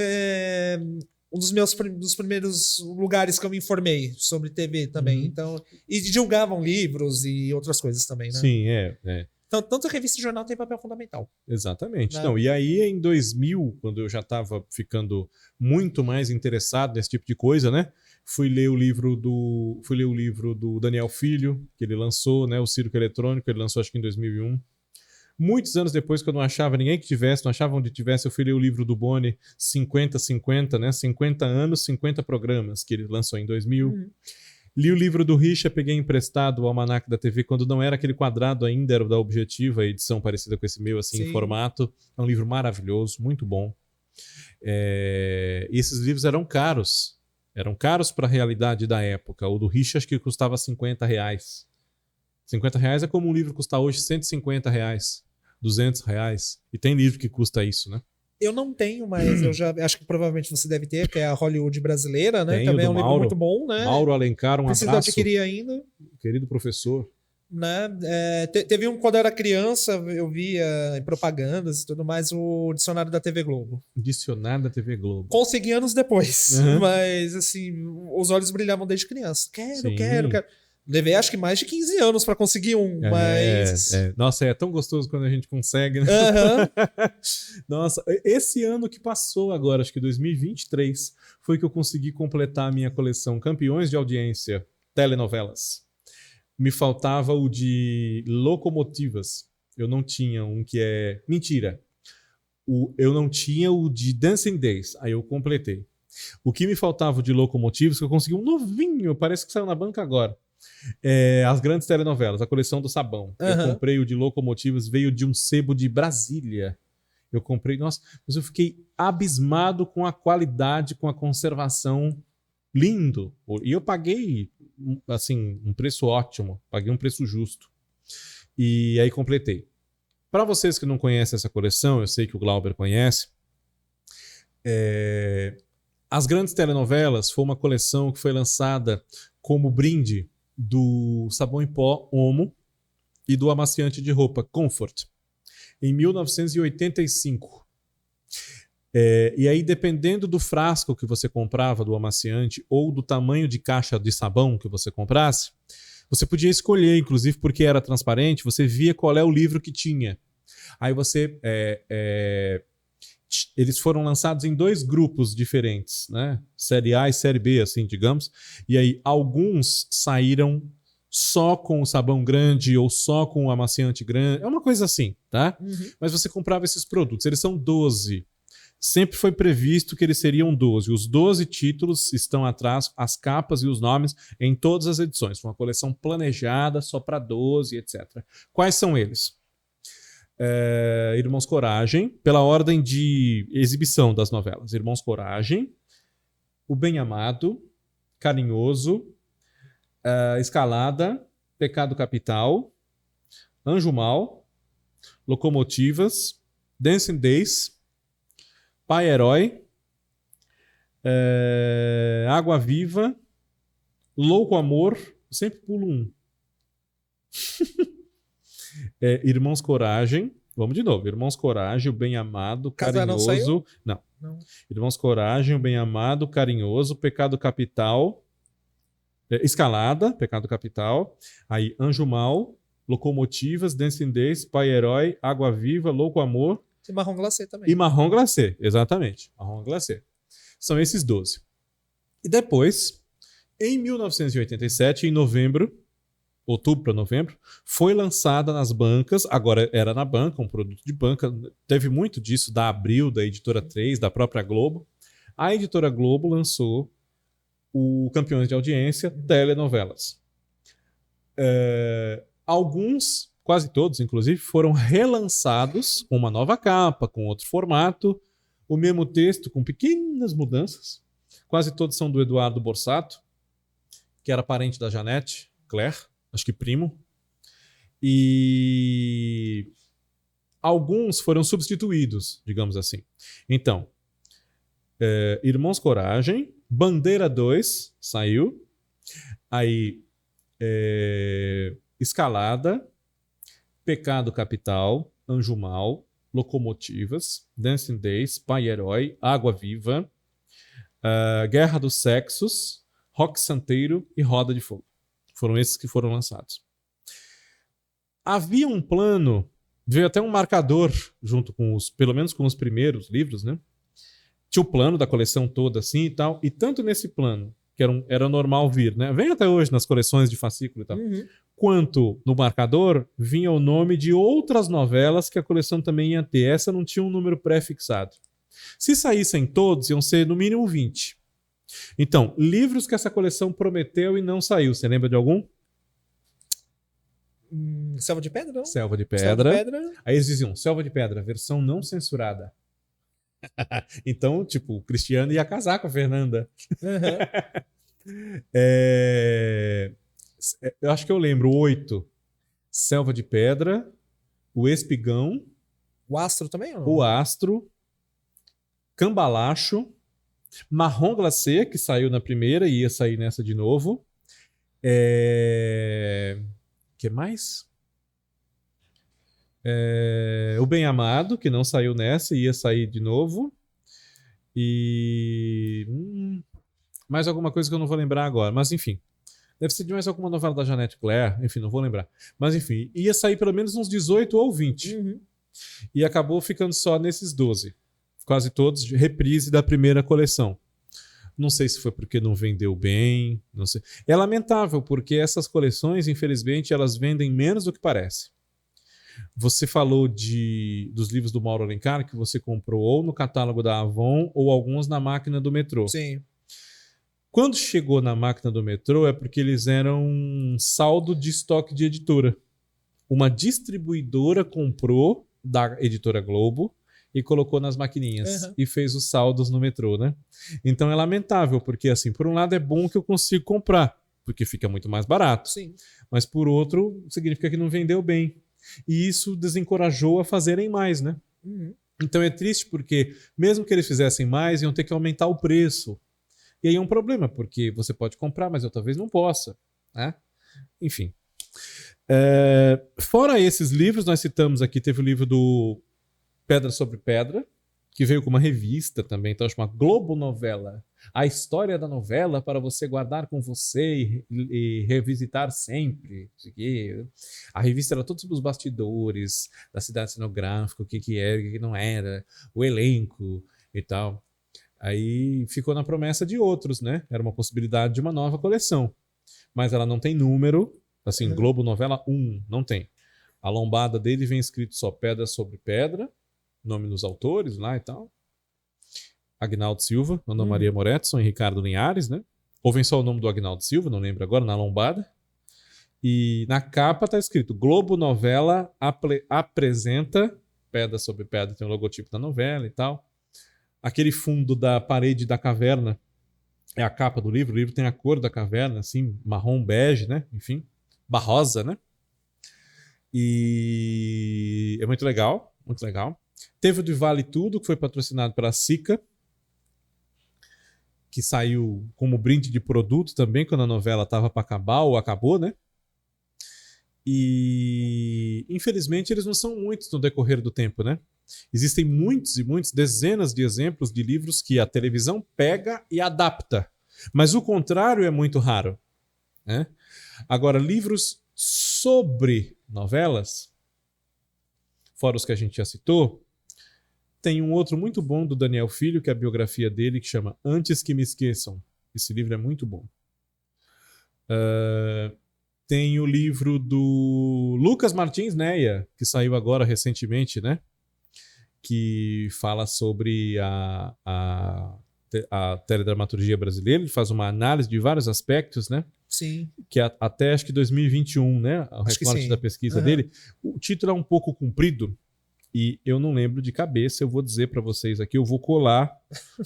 um dos primeiros lugares que eu me informei sobre TV também. Então, e divulgavam livros e outras coisas também, né? Sim, Então, tanto a revista e jornal tem papel fundamental. Exatamente. Não, e aí, em 2000, quando eu já estava ficando muito mais interessado nesse tipo de coisa, né? Fui ler o livro do Daniel Filho, que ele lançou, né? O Circo Eletrônico, ele lançou acho que em 2001. Muitos anos depois, que eu não achava ninguém que tivesse, não achava onde tivesse, eu fui ler o livro do Boni, 50-50, né? 50 anos, 50 programas, que ele lançou em 2000. Li o livro do Richa, peguei emprestado o Almanac da TV, quando não era aquele quadrado ainda, era o da Objetiva, a edição parecida com esse meu, assim, em formato. É um livro maravilhoso, muito bom. E esses livros eram caros. Eram caros para a realidade da época. O do Richa acho que custava R$50. R$50 é como um livro custar hoje R$150, R$200. E tem livro que custa isso, né? Eu não tenho, mas eu já acho que provavelmente você deve ter, que é a Hollywood brasileira, né? Tenho, também é um Mauro, livro muito bom, né? Mauro Alencar, um Preciso abraço. adquirir ainda. Querido professor. né? Teve quando eu era criança, eu via em propagandas e tudo mais o dicionário da TV Globo. Dicionário da TV Globo. Consegui anos depois, mas assim, os olhos brilhavam desde criança. Quero. Levei acho que mais de 15 anos para conseguir mas... Nossa, é tão gostoso quando a gente consegue, né? Nossa, esse ano que passou agora, acho que 2023, foi que eu consegui completar a minha coleção Campeões de Audiência, telenovelas. Me faltava o de Locomotivas. Eu não tinha um que é... Mentira. Eu não tinha o de Dancing Days. Aí eu completei. O que me faltava de Locomotivas, que eu consegui um novinho, parece que saiu na banca agora. As grandes telenovelas, a coleção do Sabão. Eu comprei o de Locomotivas, veio de um sebo de Brasília. Eu comprei, nossa, mas eu fiquei abismado com a qualidade, com a conservação. Lindo. E eu paguei, assim, um preço ótimo. Paguei um preço justo. E aí completei. Para vocês que não conhecem essa coleção, eu sei que o Glauber conhece. As grandes telenovelas foi uma coleção que foi lançada como brinde do sabão em pó Omo e do amaciante de roupa Comfort, em 1985. E aí, dependendo do frasco que você comprava do amaciante ou do tamanho de caixa de sabão que você comprasse, você podia escolher, inclusive porque era transparente, você via qual é o livro que tinha. Aí você... eles foram lançados em 2 grupos diferentes, né? Série A e Série B, assim, digamos. E aí, alguns saíram só com o sabão grande ou só com o amaciante grande. É uma coisa assim, tá? Mas você comprava esses produtos. Eles são 12. Sempre foi previsto que eles seriam 12. Os 12 títulos estão atrás, as capas e os nomes em todas as edições. Foi uma coleção planejada só para 12, etc. Quais são eles? Irmãos Coragem, pela ordem de exibição das novelas. Irmãos Coragem, O Bem Amado, Carinhoso, Escalada, Pecado Capital, Anjo Mal, Locomotivas, Dancing Days, Pai Herói, Água Viva, Louco Amor, sempre pulo um. Irmãos Coragem, vamos de novo. Irmãos Coragem, O Bem Amado, Carinhoso. Não. Irmãos Coragem, O Bem Amado, Carinhoso, Pecado Capital, Escalada, Pecado Capital. Aí Anjo Mal, Locomotivas, Dancing Days, Pai Herói, Água Viva, Louco Amor. E Marrom Glacê também. E Marrom Glacê, exatamente. Marrom Glacê. São esses 12. E depois, em 1987, em novembro, outubro para novembro, foi lançada nas bancas, agora era na banca, um produto de banca, teve muito disso da Abril, da Editora 3, da própria Globo. A Editora Globo lançou o Campeões de Audiência, telenovelas. Alguns, quase todos inclusive, foram relançados com uma nova capa, com outro formato, o mesmo texto com pequenas mudanças. Quase todos são do Eduardo Borsato, que era parente da Janete Claire, acho que primo. E alguns foram substituídos, digamos assim. Então, Irmãos Coragem, Bandeira 2 saiu. Aí, Escalada, Pecado Capital, Anjo Mal, Locomotivas, Dancing Days, Pai Herói, Água Viva, Guerra dos Sexos, Rock Santeiro e Roda de Fogo. Foram esses que foram lançados. Havia um plano, veio até um marcador junto com pelo menos com os primeiros livros, né? Tinha o plano da coleção toda assim e tal, e tanto nesse plano, que era normal vir, né? Vem até hoje nas coleções de fascículo e tal, quanto no marcador vinha o nome de outras novelas que a coleção também ia ter. Essa não tinha um número pré-fixado. Se saíssem todos, iam ser no mínimo 20. Então, livros que essa coleção prometeu e não saiu. Você lembra de algum? Selva de Pedra, não? Selva de Pedra. Aí eles diziam, Selva de Pedra, versão não censurada. Então, tipo, o Cristiano ia casar com a Fernanda. Eu acho que eu lembro 8. Selva de Pedra, O Espigão. O Astro também? Ou não? O Astro. Cambalacho. Marrom Glacê, que saiu na primeira e ia sair nessa de novo. que mais? O Bem Amado, que não saiu nessa, ia sair de novo. E mais alguma coisa que eu não vou lembrar agora, mas enfim. Deve ser de mais alguma novela da Janete Claire, enfim, não vou lembrar. Mas enfim, ia sair pelo menos uns 18 ou 20. Uhum. E acabou ficando só nesses 12. Quase todos de reprise da primeira coleção. Não sei se foi porque não vendeu bem, não sei. É lamentável, porque essas coleções, infelizmente, elas vendem menos do que parece. Você falou dos livros do Mauro Alencar que você comprou ou no catálogo da Avon ou alguns na máquina do metrô. Sim. Quando chegou na máquina do metrô é porque eles eram um saldo de estoque de editora. Uma distribuidora comprou da editora Globo e colocou nas maquininhas. Uhum. E fez os saldos no metrô, né? Então é lamentável, porque assim, por um lado é bom que eu consigo comprar, porque fica muito mais barato. Sim. Mas por outro, significa que não vendeu bem. E isso desencorajou a fazerem mais, né? Uhum. Então é triste porque, mesmo que eles fizessem mais, iam ter que aumentar o preço. E aí é um problema, porque você pode comprar, mas eu talvez não possa. Né? Enfim. Fora esses livros, nós citamos aqui, teve o livro do Pedra sobre Pedra, que veio com uma revista também, então chama Globo Novela. A história da novela para você guardar com você e revisitar sempre. A revista era todos os bastidores da cidade cenográfica, o que era, o que não era, o elenco e tal. Aí ficou na promessa de outros, né? Era uma possibilidade de uma nova coleção. Mas ela não tem número, assim, Globo Novela 1, não tem. A lombada dele vem escrito só Pedra sobre Pedra, nome dos autores lá e tal. Agnaldo Silva, Ana Maria Moretson e Ricardo Linhares, né? Ou vem só o nome do Agnaldo Silva, não lembro agora, na lombada. E na capa tá escrito Globo Novela apresenta Pedra sobre Pedra, tem o logotipo da novela e tal. Aquele fundo da parede da caverna é a capa do livro. O livro tem a cor da caverna, assim, marrom bege, né? Enfim, barrosa, né? E é muito legal, muito legal. Teve o de Vale Tudo, que foi patrocinado pela Sica, que saiu como brinde de produto também, quando a novela estava para acabar ou acabou, né? E infelizmente eles não são muitos no decorrer do tempo, né? Existem muitos e muitos, dezenas de exemplos de livros que a televisão pega e adapta. Mas o contrário é muito raro. Né? Agora, livros sobre novelas, fora os que a gente já citou, tem um outro muito bom do Daniel Filho, que é a biografia dele, que chama Antes que Me Esqueçam. Esse livro é muito bom. Tem o livro do Lucas Martins Neia, que saiu agora recentemente, né? Que fala sobre a teledramaturgia brasileira. Ele faz uma análise de vários aspectos, né? Sim. Que até acho que 2021, né? O recorte da pesquisa dele. O título é um pouco comprido e eu não lembro de cabeça. Eu vou dizer para vocês aqui, eu vou colar.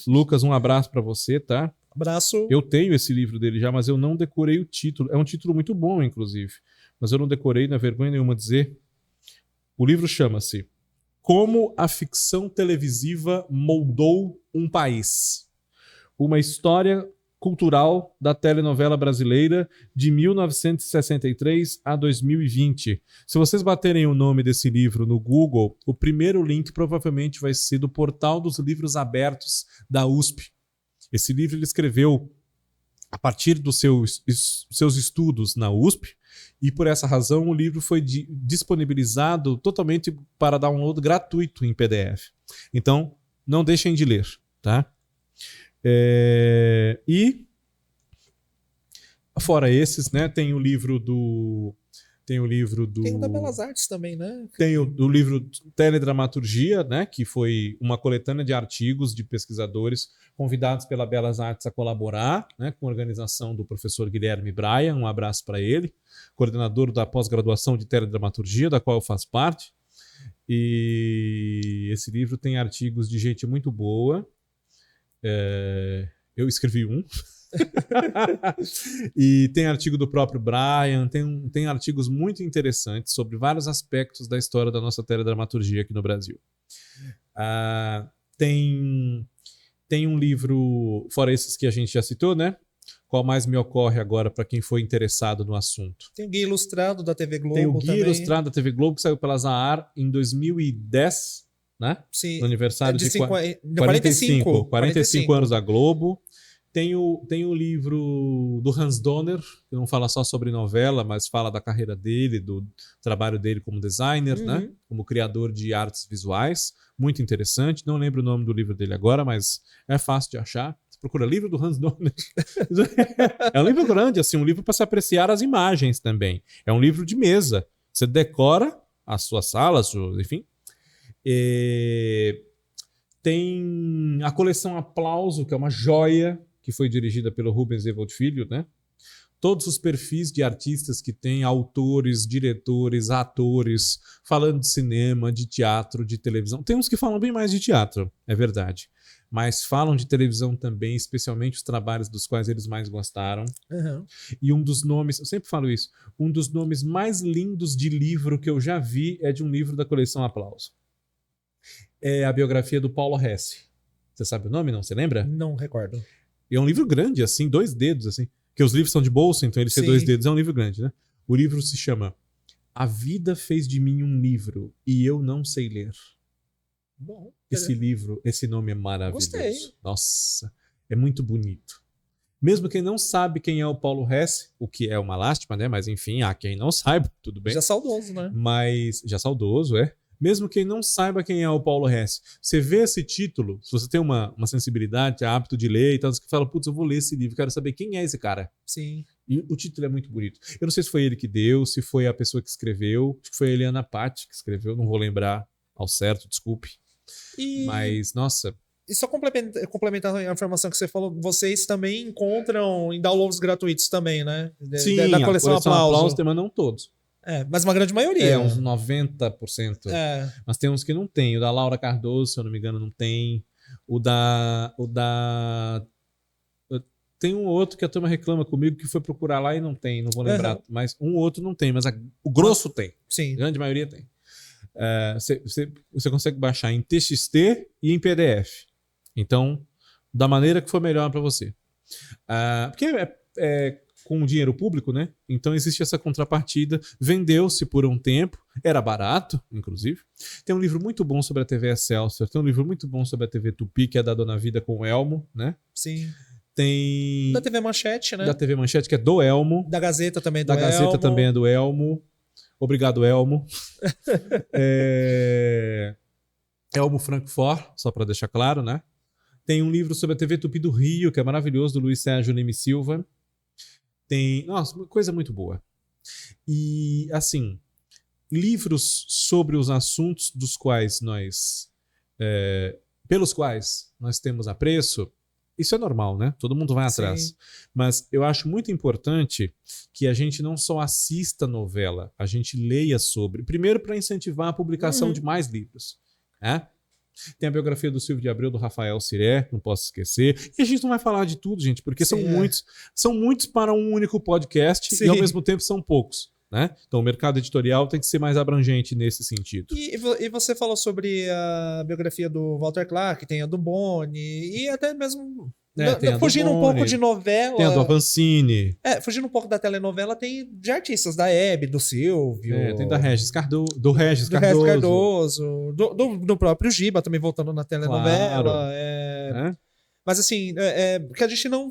Lucas, um abraço para você, tá? Abraço. Eu tenho esse livro dele já, mas eu não decorei o título. É um título muito bom, inclusive. Mas eu não decorei, não é vergonha nenhuma dizer. O livro chama-se Como a Ficção Televisiva Moldou um País. Uma história cultural da telenovela brasileira de 1963 a 2020. Se vocês baterem o nome desse livro no Google, o primeiro link provavelmente vai ser do Portal dos Livros Abertos da USP. Esse livro ele escreveu a partir dos seus estudos na USP, e por essa razão o livro foi disponibilizado totalmente para download gratuito em PDF. Então, não deixem de ler, tá? E fora esses, né, tem o livro do... Tem o da Belas Artes também, né? Tem o livro Teledramaturgia, né, que foi uma coletânea de artigos de pesquisadores convidados pela Belas Artes a colaborar, né, com a organização do professor Guilherme Braia, um abraço para ele, coordenador da pós-graduação de Teledramaturgia, da qual eu faço parte. E esse livro tem artigos de gente muito boa. Eu escrevi um. E tem artigo do próprio Brian, tem artigos muito interessantes sobre vários aspectos da história da nossa teledramaturgia aqui no Brasil. Tem um livro, fora esses que a gente já citou, né? qual mais me ocorre agora para quem foi interessado no assunto. Tem o Guia Ilustrado da TV Globo. Tem o Guia também. Ilustrado da TV Globo, que saiu pela Zahar em 2010, né? Sim. No aniversário de 45 45 anos da Globo. Tem o livro do Hans Donner, que não fala só sobre novela, mas fala da carreira dele, do trabalho dele como designer, né? Como criador de artes visuais. Muito interessante. Não lembro o nome do livro dele agora, mas é fácil de achar. Você procura livro do Hans Donner. É um livro grande, assim, um livro para se apreciar as imagens também. É um livro de mesa. Você decora a sua sala, enfim. Tem a coleção Aplauso, que é uma joia, que foi dirigida pelo Rubens Evold Filho, né? Todos os perfis de artistas que tem, autores, diretores, atores, falando de cinema, de teatro, de televisão. Tem uns que falam bem mais de teatro, é verdade. Mas falam de televisão também, especialmente os trabalhos dos quais eles mais gostaram. E um dos nomes, eu sempre falo isso, um dos nomes mais lindos de livro que eu já vi é de um livro da coleção Aplauso. É a biografia do Paulo Hesse. Você sabe o nome, não? Você lembra? Não recordo. É um livro grande, assim, 2 dedos, assim. Porque os livros são de bolsa, então ele ser 2 dedos é um livro grande, né? O livro se chama A Vida Fez de Mim um Livro e Eu Não Sei Ler. Bom, Esse livro, esse nome é maravilhoso. Gostei. Nossa, é muito bonito. Mesmo quem não sabe quem é o Paulo Hesse, o que é uma lástima, né? Mas enfim, há quem não saiba, tudo bem. Já saudoso, né? Mas já saudoso, é. Mesmo quem não saiba quem é o Paulo Hesse, você vê esse título, se você tem uma sensibilidade, hábito de ler e tal, você fala, putz, eu vou ler esse livro, quero saber quem é esse cara. Sim. E o título é muito bonito. Eu não sei se foi ele que deu, se foi a pessoa que escreveu, acho que foi a Eliana Patti que escreveu, não vou lembrar ao certo, desculpe. Mas, nossa... E só complementar a informação que você falou, vocês também encontram em downloads gratuitos também, né? Sim, da coleção Aplauso. Mas não todos. Mas uma grande maioria. Uns 90%. Mas tem uns que não tem. O da Laura Cardoso, se eu não me engano, não tem. O da... Tem um outro que a turma reclama comigo que foi procurar lá e não tem, não vou lembrar. Mas um outro não tem, mas o grosso tem. Sim. A grande maioria tem. Você consegue baixar em TXT e em PDF. Então, da maneira que for melhor para você. Porque com dinheiro público, né? Então existe essa contrapartida. Vendeu-se por um tempo, era barato, inclusive. Tem um livro muito bom sobre a TV Excelsior, tem um livro muito bom sobre a TV Tupi, que é da Dona Vida com o Elmo, né? Sim. Tem... Da TV Manchete, né? Da TV Manchete, que é do Elmo. Da Gazeta também é do Elmo. Da Gazeta também é do Elmo. Obrigado, Elmo. Elmo Francfort, só para deixar claro, né? Tem um livro sobre a TV Tupi do Rio, que é maravilhoso, do Luiz Sérgio Leme Silva. Nossa, uma coisa muito boa. E, assim, livros sobre os assuntos dos quais pelos quais nós temos apreço, isso é normal, né? Todo mundo vai atrás. Sim. Mas eu acho muito importante que a gente não só assista novela, a gente leia sobre. Primeiro, para incentivar a publicação de mais livros, né? Tem a biografia do Silvio de Abreu, do Rafael Siré, não posso esquecer. E a gente não vai falar de tudo, gente, porque são muitos para um único podcast. Sim. E ao mesmo tempo são poucos, né? Então o mercado editorial tem que ser mais abrangente nesse sentido. E você falou sobre a biografia do Walter Clark, tem a do Boni, e até mesmo... fugindo um pouco de novela. Tem a do Avancini. Fugindo um pouco da telenovela, tem de artistas da Hebe, do Silvio. Tem da Regis Cardoso. Do próprio Giba, também voltando na telenovela. Claro. Mas assim, porque a gente não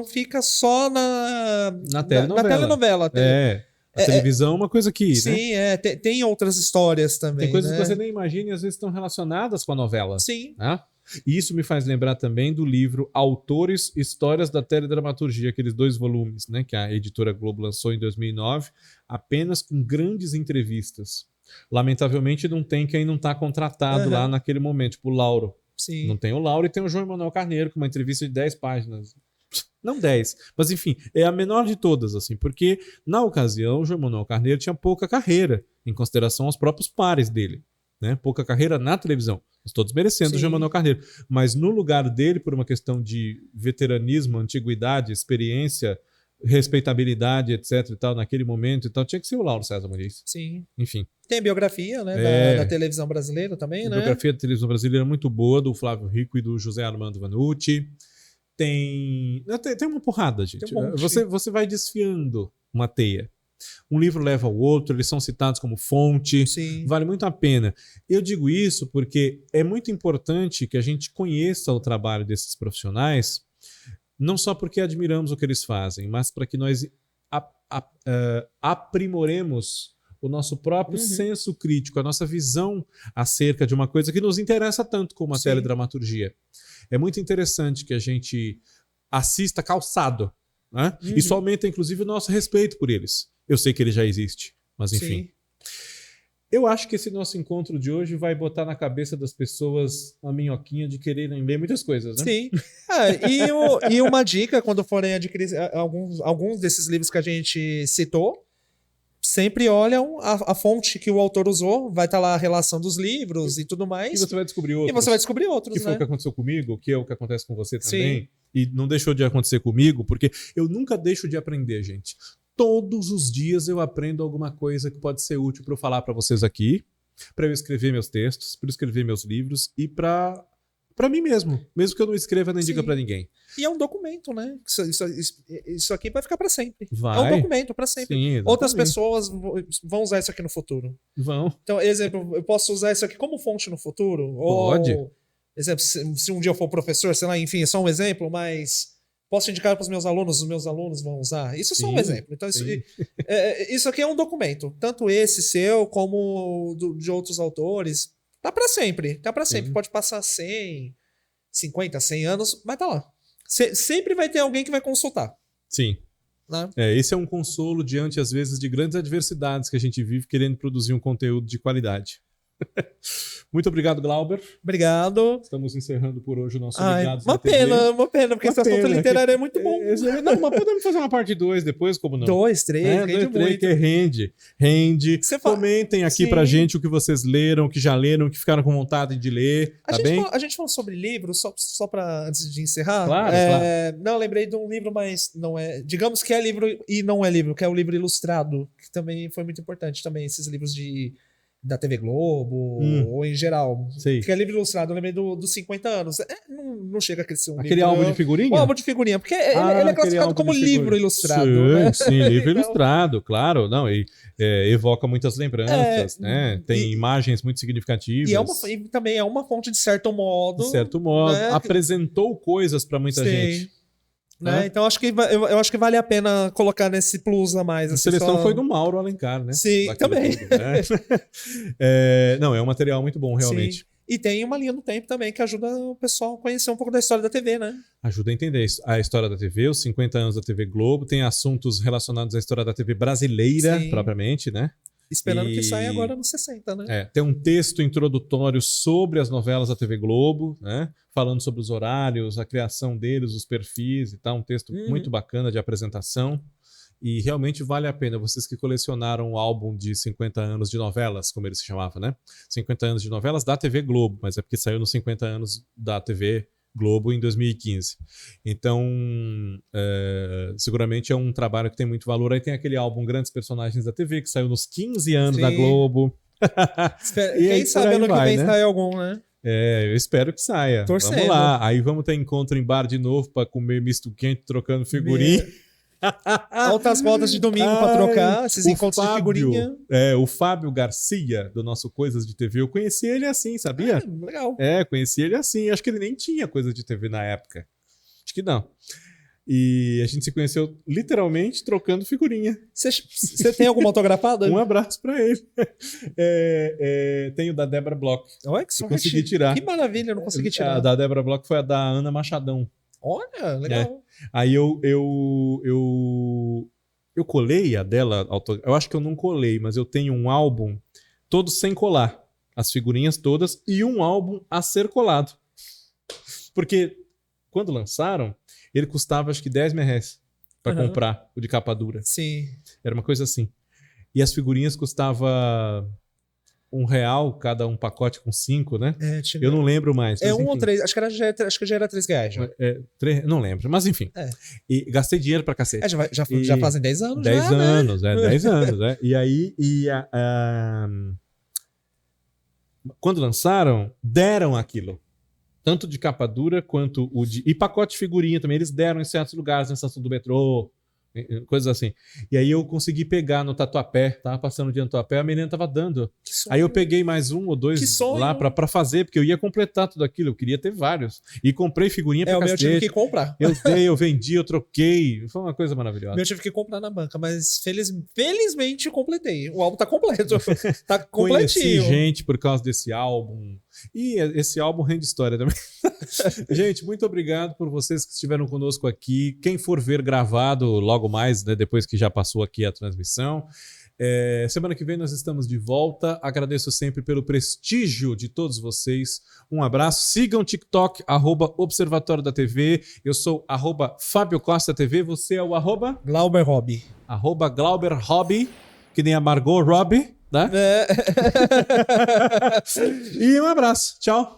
fica só na telenovela. A televisão é uma coisa que... Sim, né? Tem outras histórias também. Tem coisas que você nem imagina e às vezes estão relacionadas com a novela. Sim. Né? E isso me faz lembrar também do livro Autores, Histórias da Teledramaturgia, aqueles 2 volumes, né, que a editora Globo lançou em 2009, apenas com grandes entrevistas. Lamentavelmente não tem quem não está contratado lá naquele momento, tipo o Lauro. Sim. Não tem o Lauro e tem o João Emanuel Carneiro, com uma entrevista de 10 páginas. Não 10, mas enfim, é a menor de todas, assim, porque na ocasião o João Emanuel Carneiro tinha pouca carreira, em consideração aos próprios pares dele. Né? Pouca carreira na televisão. Estou desmerecendo o João Emanuel Carneiro. Mas no lugar dele, por uma questão de veteranismo, antiguidade, experiência, respeitabilidade, etc. e tal, naquele momento e tal, tinha que ser o Lauro César Muniz. Sim. Enfim. Tem a biografia, né, da televisão brasileira também, né? A biografia da televisão brasileira é muito boa, do Flávio Rico e do José Armando Vanucci. tem uma porrada, gente. Tem um monte. Você vai desfiando uma teia. Um livro leva ao outro, eles são citados como fonte. Sim. Vale muito a pena. Eu digo isso porque é muito importante que a gente conheça o trabalho desses profissionais, não só porque admiramos o que eles fazem, mas para que nós aprimoremos o nosso próprio senso crítico, a nossa visão acerca de uma coisa que nos interessa tanto como a teledramaturgia. É muito interessante que a gente assista calçado, né? Isso aumenta, inclusive, o nosso respeito por eles. Eu sei que ele já existe, mas enfim. Sim. Eu acho que esse nosso encontro de hoje vai botar na cabeça das pessoas a minhoquinha de quererem ler muitas coisas, né? Sim. E uma dica, quando forem adquirir alguns desses livros que a gente citou, sempre olham a fonte que o autor usou, vai estar lá a relação dos livros e tudo mais. E você vai descobrir outros. E você vai descobrir outros, que né? foi o que aconteceu comigo, que é o que acontece com você também. Sim. E não deixou de acontecer comigo, porque eu nunca deixo de aprender, gente. Todos os dias eu aprendo alguma coisa que pode ser útil para eu falar para vocês aqui, para eu escrever meus textos, para eu escrever meus livros e para mim mesmo que eu não escreva nem diga para ninguém. E é um documento, né? Isso aqui vai ficar para sempre. Vai. É um documento para sempre. Sim, outras pessoas vão usar isso aqui no futuro. Vão. Então, exemplo, eu posso usar isso aqui como fonte no futuro? Pode. Ou, exemplo, se um dia eu for professor, sei lá, enfim, é só um exemplo, mas posso indicar para os meus alunos vão usar. Isso é só um exemplo. Então, isso aqui é um documento. Tanto esse seu, como de outros autores. Tá para sempre. Tá para sempre. Pode passar 100, 50, 100 anos, vai estar lá. Sempre vai ter alguém que vai consultar. Sim. Né? Esse é um consolo diante, às vezes, de grandes adversidades que a gente vive querendo produzir um conteúdo de qualidade. Muito obrigado, Glauber. Obrigado. Estamos encerrando por hoje o nosso Ligados uma pena, porque esse assunto literário é muito bom. Não, mas podemos fazer uma parte 2 depois, como não? 2, 3, rende muito. Que rende. Comentem aqui pra gente o que vocês leram, o que já leram, o que ficaram com vontade de ler, A gente falou sobre livros, só pra, antes de encerrar. Claro. Não, eu lembrei de um livro, mas não é... Digamos que é livro e não é livro, que é o livro ilustrado, que também foi muito importante também, esses livros da TV Globo, ou em geral. Sei. Que é livro ilustrado, eu lembrei dos 50 anos. Não chega a ser um Aquele álbum de figurinha? Um álbum de figurinha, porque ele é classificado como livro ilustrado. Sim, livro ilustrado, claro. Não, evoca muitas lembranças, né? Tem imagens muito significativas. E também é uma fonte, de certo modo. De certo modo. Né? Apresentou coisas para muita gente. Né? Então eu acho que vale a pena colocar nesse plus a mais. A seleção foi do Mauro Alencar, né? Sim, também. Tudo, né? Não, é um material muito bom, realmente. Sim. E tem uma linha do tempo também que ajuda o pessoal a conhecer um pouco da história da TV, né? Ajuda a entender a história da TV, os 50 anos da TV Globo, tem assuntos relacionados à história da TV brasileira, propriamente, né? Esperando que saia agora nos 60, né? Tem um texto introdutório sobre as novelas da TV Globo, né? Falando sobre os horários, a criação deles, os perfis e tal. Um texto muito bacana de apresentação. E realmente vale a pena. Vocês que colecionaram o álbum de 50 anos de novelas, como ele se chamava, né? 50 anos de novelas da TV Globo, mas é porque saiu nos 50 anos da TV Globo em 2015. Então, seguramente é um trabalho que tem muito valor. Aí tem aquele álbum Grandes Personagens da TV, que saiu nos 15 anos da Globo. Quem sabe ano que vem sai algum, né? Eu espero que saia. Torcendo. Vamos lá. Aí vamos ter encontro em bar de novo para comer misto quente, trocando figurinha. Altas voltas de domingo para trocar, esses encontros de figurinha. O Fábio Garcia, do nosso Coisas de TV, eu conheci ele assim, sabia? Legal. Conheci ele assim. Acho que ele nem tinha Coisas de TV na época. Acho que não. E a gente se conheceu literalmente trocando figurinha. Você tem alguma autografada? Um abraço pra ele. Tenho da Débora Bloch. Olha que sorte. Consegui tirar. Que maravilha, eu não consegui tirar. A da Débora Bloch foi a da Ana Machadão. Olha, legal. Aí eu colei a dela, eu acho que eu não colei, mas eu tenho um álbum todo sem colar. As figurinhas todas e um álbum a ser colado. Porque quando lançaram, ele custava acho que 10 mil reais para comprar o de capa dura. Sim. Era uma coisa assim. E as figurinhas custava R$1 cada um pacote com 5, né? Eu não lembro mais. Mas, 1 ou 3, acho que já era R$3 já. 3, não lembro, mas enfim. E gastei dinheiro pra cacete. Já fazem 10 anos 10 já, anos, né? 10 anos, né? E aí, quando lançaram, deram aquilo. tanto de capa dura quanto o de... E pacote de figurinha também, eles deram em certos lugares, na estação do metrô, coisas assim. E aí eu consegui pegar no Tatuapé, tava passando o dia no Tatuapé, a menina tava dando. Aí eu peguei mais 1 ou 2 lá pra fazer, porque eu ia completar tudo aquilo, eu queria ter vários. E comprei figurinha pra cacete. O meu eu tive que comprar. Eu dei, eu vendi, eu troquei. Foi uma coisa maravilhosa. O meu eu tive que comprar na banca, mas felizmente eu completei. O álbum tá completo. Tá completinho. Conheci gente por causa desse álbum. E esse álbum rende história também. Gente, muito obrigado por vocês que estiveram conosco aqui. Quem for ver gravado logo mais, né, depois que já passou aqui a transmissão. Semana que vem nós estamos de volta. Agradeço sempre pelo prestígio de todos vocês. Um abraço. Sigam o TikTok, @Observatório da TV. Eu sou @Fábio Costa TV. Você é o Glauber Hobby. @Glauber Hobby, que nem a Margot Robbie, né? E um abraço. Tchau.